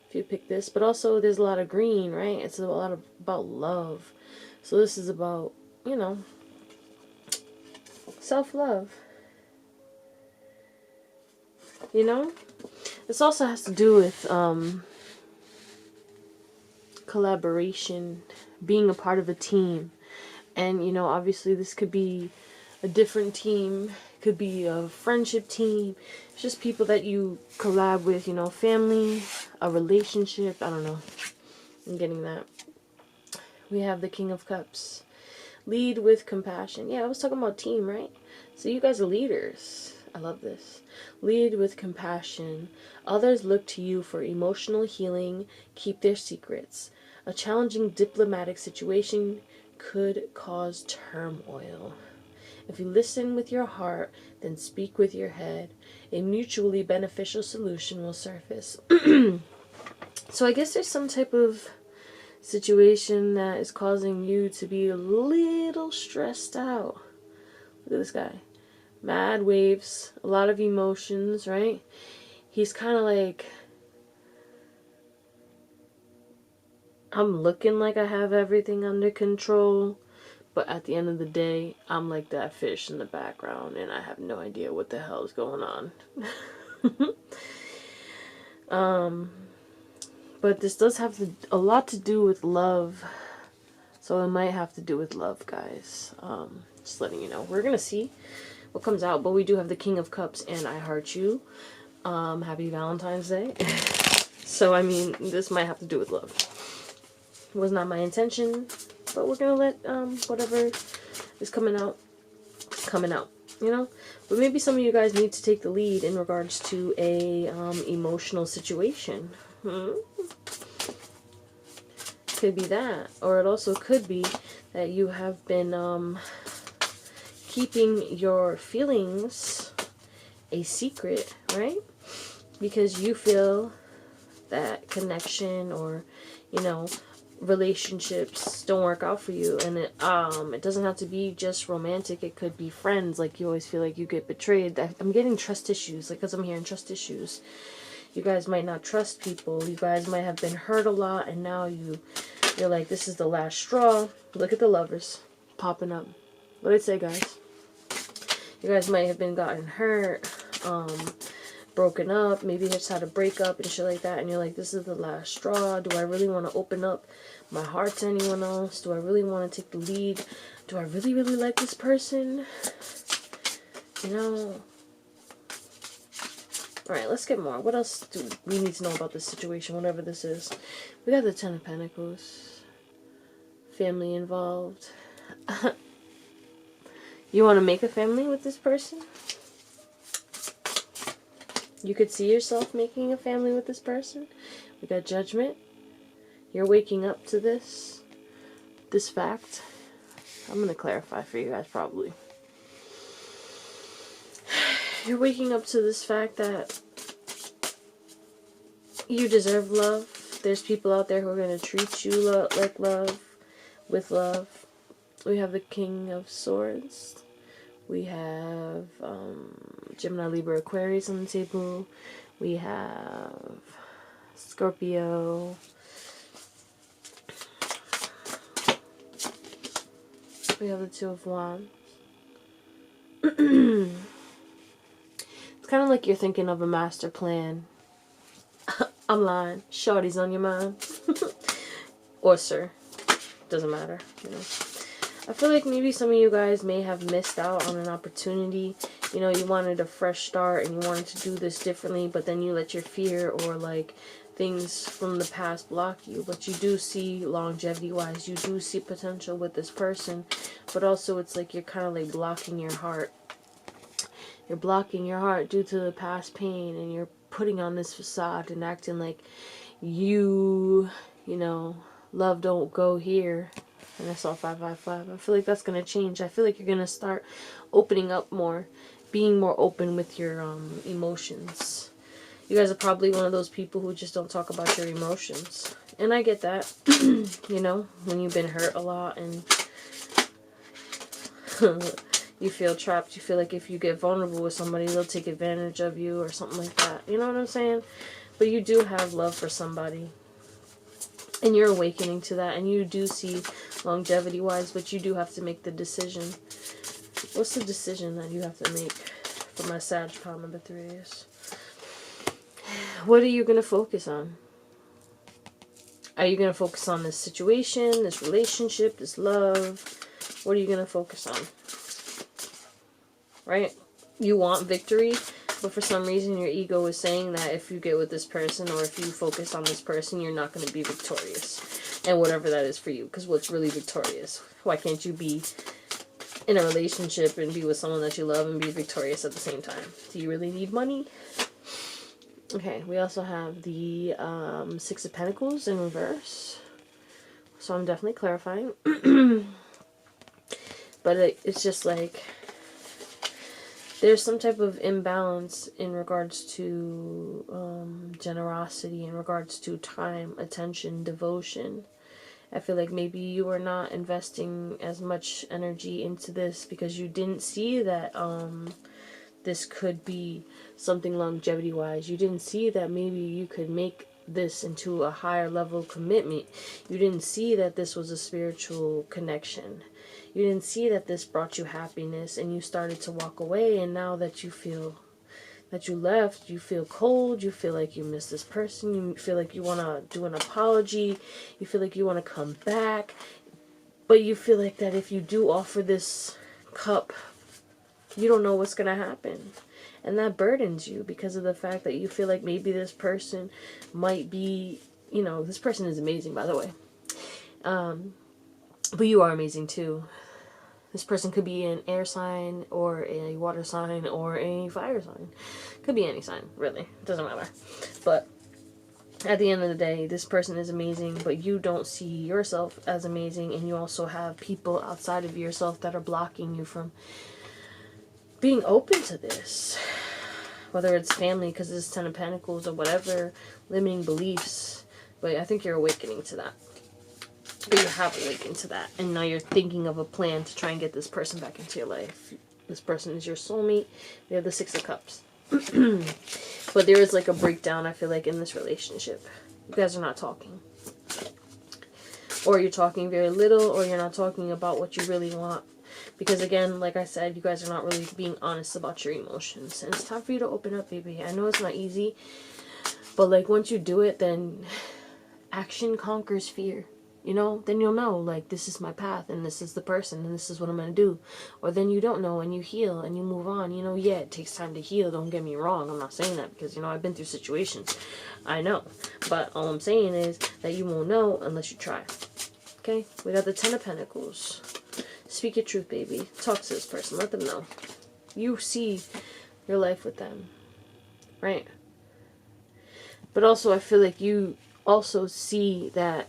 if you pick this. But also there's a lot of green, right? It's a lot about love. So this is about, you know, self-love. You know? This also has to do with collaboration, being a part of a team. And, you know, obviously this could be a different team. It could be a friendship team. It's just people that you collab with, you know, family, a relationship. I don't know. I'm getting that. We have the King of Cups. Lead with compassion. Yeah, I was talking about team, right? So you guys are leaders. I love this. Lead with compassion. Others look to you for emotional healing. Keep their secrets. A challenging diplomatic situation could cause turmoil. If you listen with your heart, then speak with your head, a mutually beneficial solution will surface. So I guess there's some type of situation that is causing you to be a little stressed out. Look at this guy. Mad waves, a lot of emotions, right? He's kind of like, I'm looking like I have everything under control, but at the end of the day, I'm like that fish in the background, and I have no idea what the hell is going on. But this does have a lot to do with love, so it might have to do with love, guys. Just letting you know. We're gonna see what comes out, but we do have the King of Cups and I Heart You. Happy Valentine's Day. So, I mean, this might have to do with love. It was not my intention, but we're gonna let whatever is coming out, you know? But maybe some of you guys need to take the lead in regards to a emotional situation. Could be that, or it also could be that you have been keeping your feelings a secret, right? Because you feel that connection, or, you know, relationships don't work out for you, and it doesn't have to be just romantic. It could be friends. Like, you always feel like you get betrayed. I'm getting trust issues, like, because I'm hearing trust issues. You guys might not trust people. You guys might have been hurt a lot, and now you're like, this is the last straw. Look at the Lovers popping up. What did I say, guys? You guys might have been gotten hurt, broken up, maybe just had a breakup and shit like that, and you're like, this is the last straw. Do I really want to open up my heart to anyone else? Do I really want to take the lead Do I really, really like this person? You know. Alright, let's get more. What else do we need to know about this situation, whatever this is? We got the Ten of Pentacles. Family involved. You want to make a family with this person? You could see yourself making a family with this person. We got Judgment. You're waking up to this fact. I'm going to clarify for you guys probably. You're waking up to this fact that you deserve love. There's people out there who are going to treat you like love, with love. We have the King of Swords. We have Gemini, Libra, Aquarius on the table. We have Scorpio. We have the Two of Wands. It's kind of like you're thinking of a master plan. I'm lying. Shorty's on your mind. Or sir. Doesn't matter. You know. I feel like maybe some of you guys may have missed out on an opportunity. You know, you wanted a fresh start and you wanted to do this differently, but then you let your fear or like things from the past block you. But you do see longevity wise, you do see potential with this person, but also it's like you're kind of like blocking your heart. You're blocking your heart due to the past pain, and you're putting on this facade and acting like you know, love don't go here. And I saw 555. I feel like that's going to change. I feel like you're going to start opening up more, being more open with your emotions. You guys are probably one of those people who just don't talk about your emotions. And I get that. You know, when you've been hurt a lot and you feel trapped. You feel like if you get vulnerable with somebody, they'll take advantage of you or something like that. You know what I'm saying? But you do have love for somebody. And you're awakening to that. And you do see longevity-wise, but you do have to make the decision. What's the decision that you have to make for my Sag pile number 3 is? What are you going to focus on? Are you going to focus on this situation, this relationship, this love? What are you going to focus on? Right? You want victory, but for some reason your ego is saying that if you get with this person or if you focus on this person, you're not going to be victorious. And whatever that is for you. Because what's really victorious? Why can't you be in a relationship and be with someone that you love and be victorious at the same time? Do you really need money? Okay, we also have the 6 of Pentacles in reverse. So I'm definitely clarifying. But it's just like there's some type of imbalance in regards to generosity, in regards to time, attention, devotion. I feel like maybe you are not investing as much energy into this because you didn't see that this could be something longevity-wise. You didn't see that maybe you could make this into a higher level of commitment. You didn't see that this was a spiritual connection. You didn't see that this brought you happiness, and you started to walk away, and now that you feel that you left, you feel cold, you feel like you miss this person, you feel like you want to do an apology, you feel like you want to come back, but you feel like that if you do offer this cup, you don't know what's going to happen. And that burdens you because of the fact that you feel like maybe this person might be, you know, this person is amazing, by the way. But you are amazing too. This person could be an air sign or a water sign or a fire sign. Could be any sign, really. It doesn't matter. But at the end of the day, this person is amazing, but you don't see yourself as amazing, and you also have people outside of yourself that are blocking you from being open to this. Whether it's family, because it's 10 of Pentacles, or whatever, limiting beliefs. But I think you're awakening to that. Or you have awakened to that. And now you're thinking of a plan to try and get this person back into your life. This person is your soulmate. We have the 6 of Cups. But there is like a breakdown, I feel like, in this relationship. You guys are not talking. Or you're talking very little, or you're not talking about what you really want. Because again, like I said, you guys are not really being honest about your emotions. And it's time for you to open up, baby. I know it's not easy. But like once you do it, then action conquers fear. you know, then you'll know, like, this is my path and this is the person and this is what I'm going to do. Or then you don't know and you heal and you move on. You know, yeah, it takes time to heal. Don't get me wrong. I'm not saying that because, you know, I've been through situations. I know. But all I'm saying is that you won't know unless you try. Okay? We got the Ten of Pentacles. Speak your truth, baby. Talk to this person. Let them know. You see your life with them. Right? But also, I feel like you also see that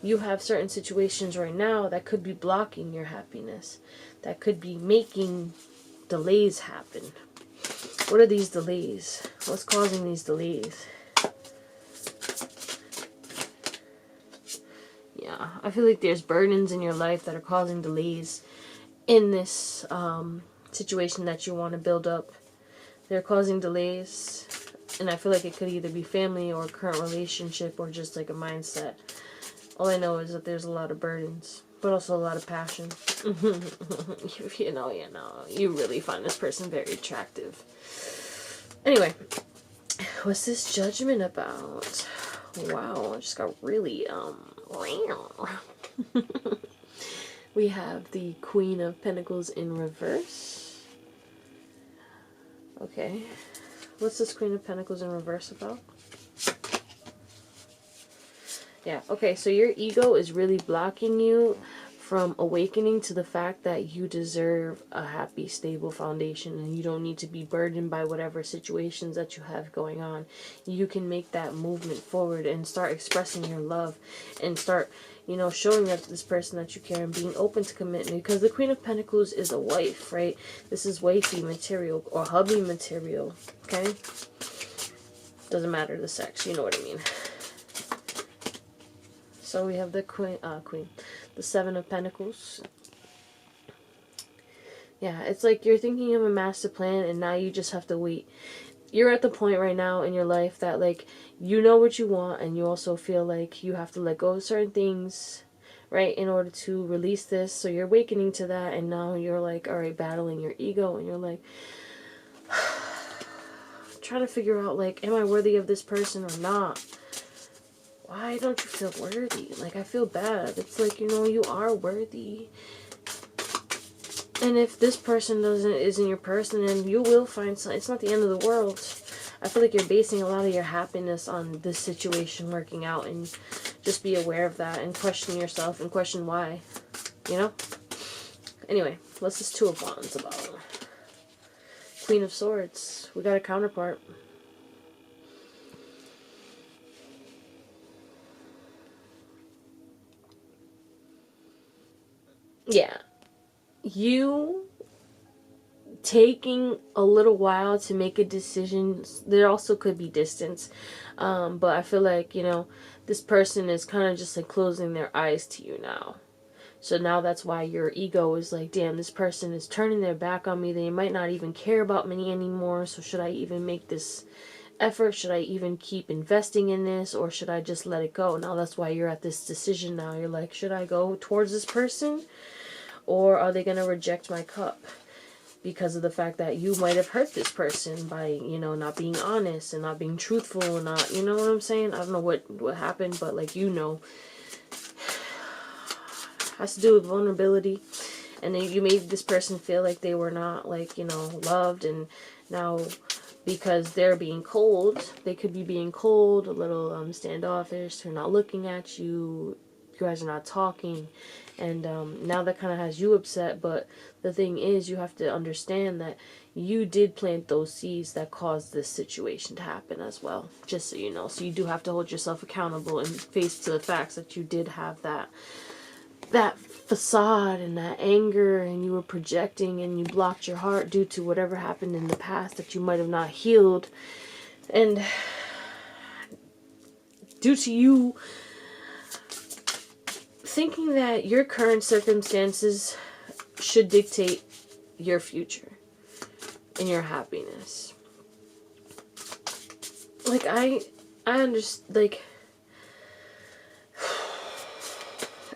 you have certain situations right now that could be blocking your happiness, that could be making delays happen. What are these delays? What's causing these delays? Yeah, I feel like there's burdens in your life that are causing delays in this situation that you want to build up. They're causing delays, and I feel like it could either be family or current relationship or just like a mindset. All I know is that there's a lot of burdens, but also a lot of passion. you know, you really find this person very attractive. Anyway, what's this judgment about? Wow, I just got really, we have the Queen of Pentacles in reverse. Okay. What's this Queen of Pentacles in reverse about? Yeah, okay, so your ego is really blocking you from awakening to the fact that you deserve a happy, stable foundation and you don't need to be burdened by whatever situations that you have going on. You can make that movement forward and start expressing your love and start, you know, showing that to this person that you care and being open to commitment, because the Queen of Pentacles is a wife, right? This is wifey material or hubby material, okay? Doesn't matter the sex, you know what I mean. So we have the queen, the Seven of Pentacles. Yeah, it's like you're thinking of a master plan and now you just have to wait. You're at the point right now in your life that, like, you know what you want and you also feel like you have to let go of certain things, right, in order to release this. So you're awakening to that, and now you're like, all right, battling your ego, and you're like, trying to figure out, like, am I worthy of this person or not? Why don't you feel worthy? Like, I feel bad. It's like, you know, you are worthy. And if this person isn't your person, then you will find some. It's not the end of the world. I feel like you're basing a lot of your happiness on this situation working out, and just be aware of that and question yourself and question why, you know? Anyway, what's this Two of Wands about? Queen of Swords. We got a counterpart. Yeah. You taking a little while to make a decision. There also could be distance. But I feel like, you know, this person is kind of just like closing their eyes to you now. So now that's why your ego is like, damn, this person is turning their back on me. They might not even care about me anymore. So should I even make this effort? Should I even keep investing in this, or should I just let it go? Now that's why you're at this decision now. You're like, should I go towards this person, or are they going to reject my cup? Because of the fact that you might have hurt this person by, you know, not being honest and not being truthful and not, you know what I'm saying? I don't know what happened, but, like, you know. Has to do with vulnerability. And then you made this person feel like they were not, like, you know, loved. And now, because they're being cold, they could be being cold, a little standoffish. They're not looking at you. You guys are not talking. And now that kind of has you upset. But the thing is, you have to understand that you did plant those seeds that caused this situation to happen as well. Just so you know. So you do have to hold yourself accountable and face to the facts that you did have that facade and that anger, and you were projecting and you blocked your heart due to whatever happened in the past that you might have not healed. And due to you thinking that your current circumstances should dictate your future and your happiness. Like, I understand, like,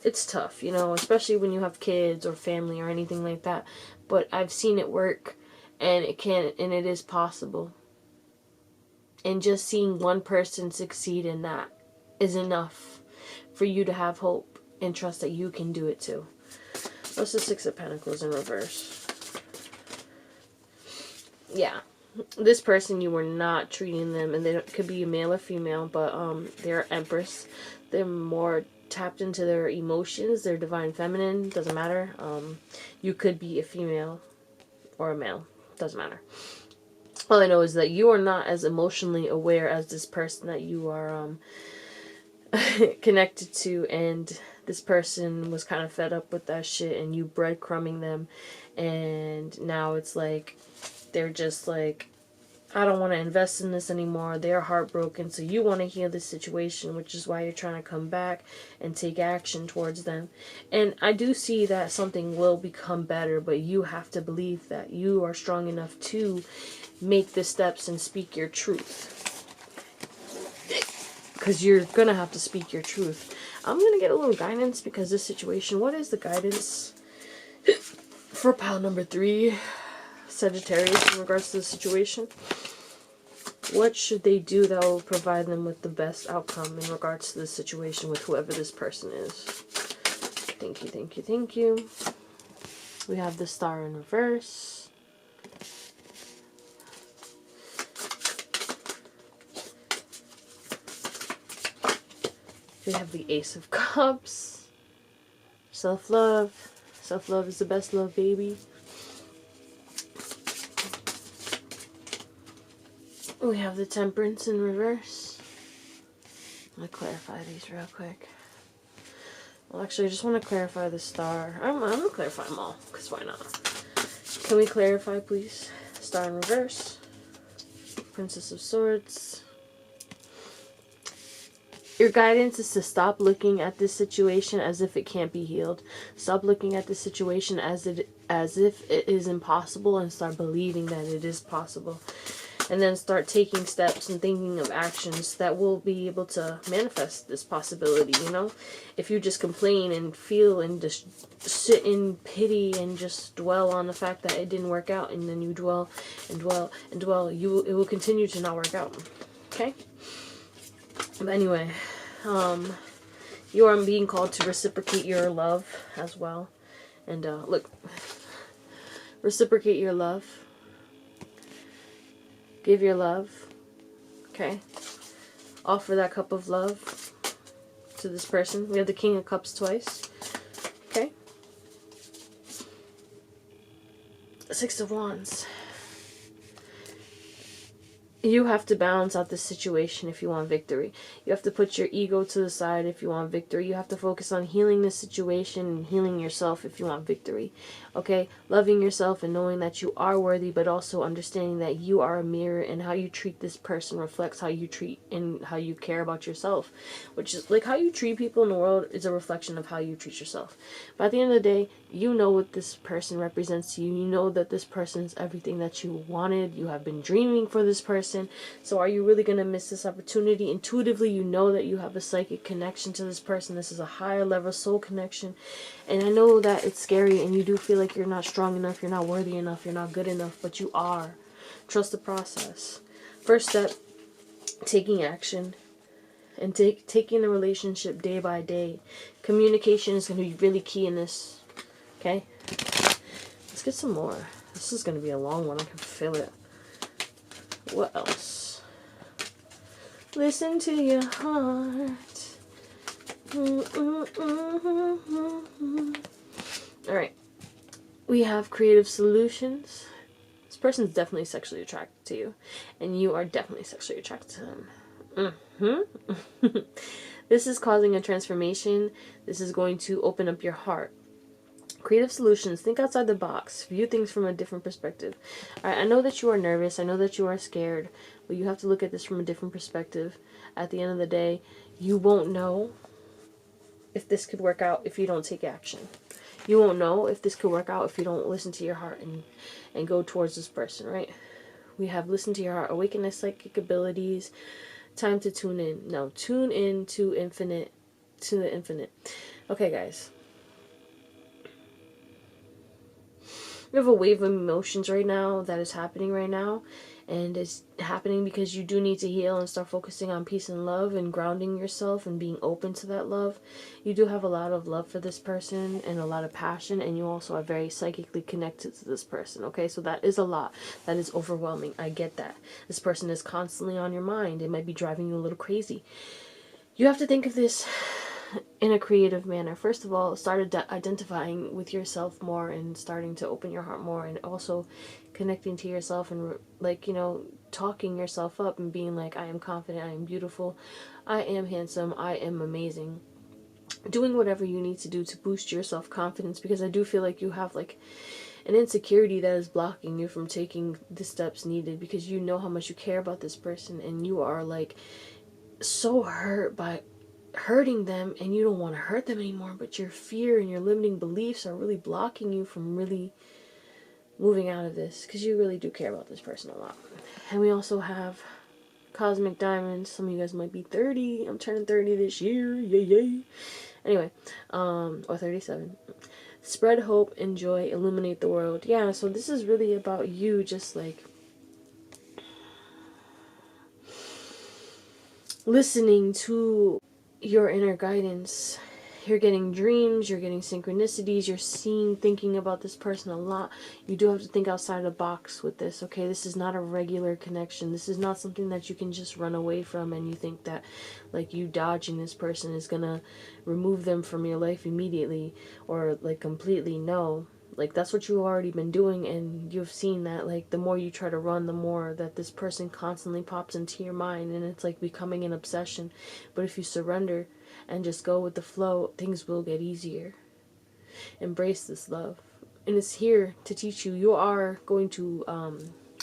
it's tough, you know, especially when you have kids or family or anything like that. But I've seen it work, and it is possible. And just seeing one person succeed in that is enough for you to have hope. and trust that you can do it too. What's the Six of Pentacles in reverse? Yeah. This person, you were not treating them, and they could be male or female, but they're Empress. They're more tapped into their emotions, their divine feminine, doesn't matter. You could be a female or a male, doesn't matter. All I know is that you are not as emotionally aware as this person that you are connected to, and this person was kind of fed up with that shit, and you breadcrumbing them, and now it's like they're just like, I don't want to invest in this anymore. They're heartbroken, so you want to heal this situation, which is why you're trying to come back and take action towards them. And I do see that something will become better, but you have to believe that you are strong enough to make the steps and speak your truth. Because you're going to have to speak your truth. I'm going to get a little guidance because this situation, what is the guidance for pile number 3? Sagittarius, in regards to the situation. What should they do that will provide them with the best outcome in regards to the situation with whoever this person is? Thank you, thank you, thank you. We have the Star in reverse. We have the Ace of Cups. Self-love. Self-love is the best love, baby. We have the Temperance in reverse. I'm going to clarify these real quick. Well, actually, I just want to clarify the Star. I'm going to clarify them all, because why not? Can we clarify, please? Star in reverse. Princess of Swords. Your guidance is to stop looking at this situation as if it can't be healed. Stop looking at this situation as if it is impossible, and start believing that it is possible. And then start taking steps and thinking of actions that will be able to manifest this possibility, you know? If you just complain and feel and just sit in pity and just dwell on the fact that it didn't work out, and then you dwell and dwell and dwell, it will continue to not work out. Okay? But anyway, you are being called to reciprocate your love as well. And look, reciprocate your love. Give your love, okay? Offer that cup of love to this person. We have the King of Cups twice, okay? Six of Wands. You have to balance out this situation if you want victory. You have to put your ego to the side if you want victory. You have to focus on healing this situation and healing yourself if you want victory. Okay? Loving yourself and knowing that you are worthy, but also understanding that you are a mirror, and how you treat this person reflects how you treat and how you care about yourself. Which is like how you treat people in the world is a reflection of how you treat yourself. But at the end of the day, you know what this person represents to you. You know that this person is everything that you wanted. You have been dreaming for this person. So are you really going to miss this opportunity? Intuitively, you know that you have a psychic connection to this person. This is a higher level soul connection. And I know that it's scary, and you do feel like you're not strong enough, you're not worthy enough, you're not good enough, but you are. Trust the process. First step, taking action. And taking the relationship day by day. Communication is going to be really key in this. Okay? Let's get some more. This is going to be a long one. I can feel it. What else? Listen to your heart. Alright. We have creative solutions. This person's definitely sexually attracted to you. And you are definitely sexually attracted to them. This is causing a transformation. This is going to open up your heart. Creative solutions. Think outside the box. View things from a different perspective. Alright, I know that you are nervous. I know that you are scared. But you have to look at this from a different perspective. At the end of the day, you won't know if this could work out if you don't take action. You won't know if this could work out if you don't listen to your heart and go towards this person, right? We have listen to your heart, awaken the psychic abilities, time to tune in. No, tune in to infinite, to the infinite. Okay, guys. We have a wave of emotions right now that is happening right now, And it's happening because you do need to heal and start focusing on peace and love and grounding yourself and being open to that love. You do have a lot of love for this person and a lot of passion, and you also are very psychically connected to this person, okay? So that is a lot. That is overwhelming. I get that. This person is constantly on your mind. It might be driving you a little crazy. You have to think of this in a creative manner. First of all, start identifying with yourself more and starting to open your heart more, and also connecting to yourself and, like, you know, talking yourself up and being like, I am confident, I am beautiful, I am handsome, I am amazing. Doing whatever you need to do to boost your self-confidence, because I do feel like you have like an insecurity that is blocking you from taking the steps needed, because you know how much you care about this person and you are like so hurt by hurting them and you don't want to hurt them anymore, but your fear and your limiting beliefs are really blocking you from really moving out of this, because you really do care about this person a lot. And we also have cosmic diamonds. Some of you guys might be 30. I'm turning 30 this year. Yay, yay. Anyway, or 37. Spread hope and joy, illuminate the world. Yeah, so this is really about you just like listening to your inner guidance. You're getting dreams, you're getting synchronicities, you're seeing, thinking about this person a lot. You do have to think outside the box with this, okay? This is not a regular connection. This is not something that you can just run away from and you think that like you dodging this person is gonna remove them from your life immediately or like completely. No. Like, that's what you've already been doing, and you've seen that, like, the more you try to run, the more that this person constantly pops into your mind, and it's like becoming an obsession. But if you surrender and just go with the flow, things will get easier. Embrace this love. And it's here to teach you. You are going to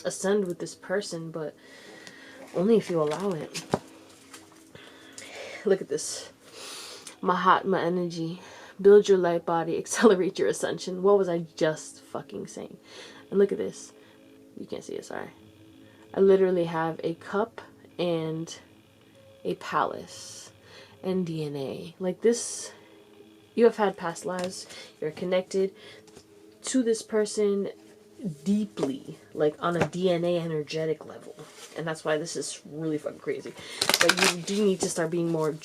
ascend with this person, but only if you allow it. Look at this. Mahatma energy. Build your light body, accelerate your ascension. What was I just fucking saying? And look at this. You can't see it, sorry. I literally have a cup and a palace and DNA. Like this, you have had past lives. You're connected to this person deeply, like on a DNA energetic level. And that's why this is really fucking crazy. But you do need to start being more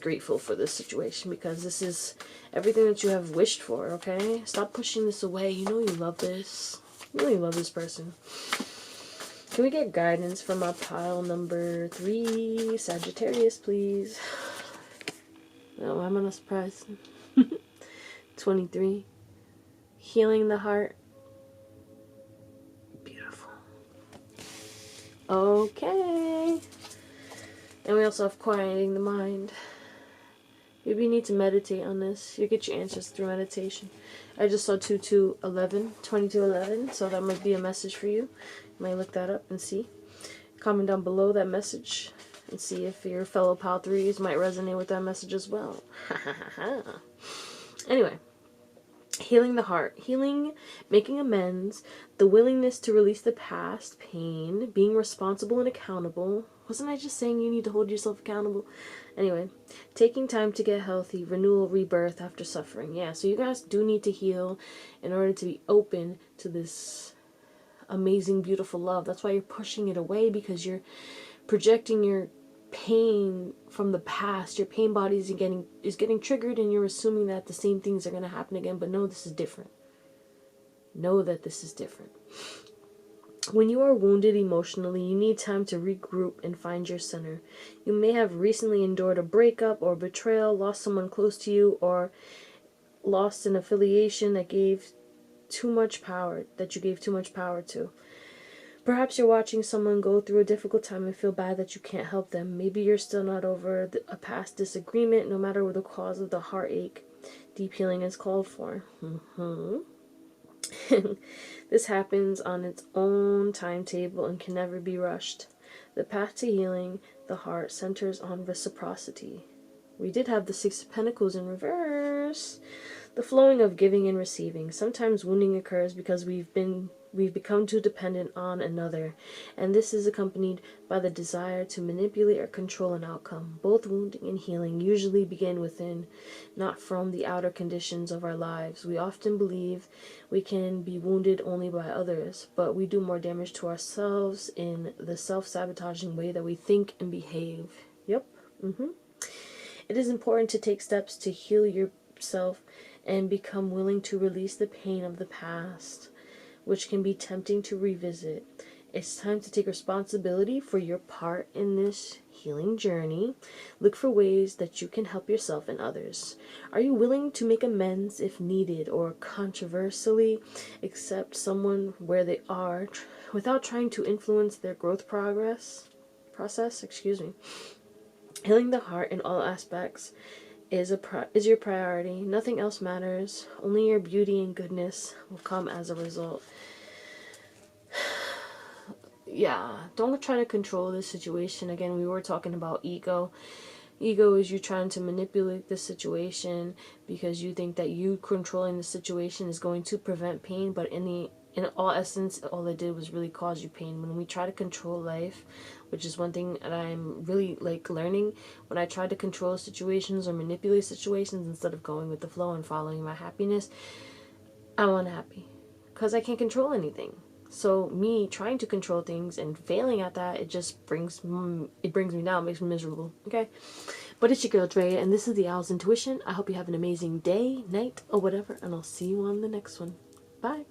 grateful for this situation, because this is everything that you have wished for, okay? Stop pushing this away. You know you love this. You know you love this person. Can we get guidance from our pile number 3, Sagittarius, please? No, I'm on a surprise. 23. Healing the heart. Okay. And we also have quieting the mind. Maybe you need to meditate on this. You get your answers through meditation. I just saw 2211, so that might be a message for you. You might look that up and see. Comment down below that message and see if your fellow Pal 3s might resonate with that message as well. Anyway. Healing the heart. Healing, making amends, the willingness to release the past, pain, being responsible and accountable. Wasn't I just saying you need to hold yourself accountable? Anyway, taking time to get healthy, renewal, rebirth after suffering. Yeah, so you guys do need to heal in order to be open to this amazing, beautiful love. That's why you're pushing it away, because you're projecting your pain from the past. Your pain body is getting triggered, and you're assuming that the same things are going to happen again. But no, this is different. Know that this is different. When you are wounded emotionally, you need time to regroup and find your center. You may have recently endured a breakup or betrayal, lost someone close to you, or lost an affiliation that gave too much power, that you gave too much power to. Perhaps you're watching someone go through a difficult time and feel bad that you can't help them. Maybe you're still not over a past disagreement, no matter the cause of the heartache. Deep healing is called for. This happens on its own timetable and can never be rushed. The path to healing the heart centers on reciprocity. We did have the 6 of Pentacles in reverse. The flowing of giving and receiving. Sometimes wounding occurs because we've been We've become too dependent on another, and this is accompanied by the desire to manipulate or control an outcome. Both wounding and healing usually begin within, not from the outer conditions of our lives. We often believe we can be wounded only by others, but we do more damage to ourselves in the self-sabotaging way that we think and behave. Yep. It is important to take steps to heal yourself and become willing to release the pain of the past, which can be tempting to revisit. It's time to take responsibility for your part in this healing journey. Look for ways that you can help yourself and others. Are you willing to make amends if needed, or controversially accept someone where they are without trying to influence their growth process? Healing the heart in all aspects is your priority. Nothing else matters. Only your beauty and goodness will come as a result. Yeah, don't try to control this situation. Again, we were talking about ego. Ego is you trying to manipulate the situation because you think that you controlling the situation is going to prevent pain, but in all essence, all it did was really cause you pain. When we try to control life, which is one thing that I'm really learning, when I try to control situations or manipulate situations instead of going with the flow and following my happiness, I'm unhappy because I can't control anything. So me trying to control things and failing at that, it just brings me down, makes me miserable. Okay, but it's your girl Drea, and this is the Owl's Intuition. I hope you have an amazing day, night, or whatever, and I'll see you on the next one. Bye.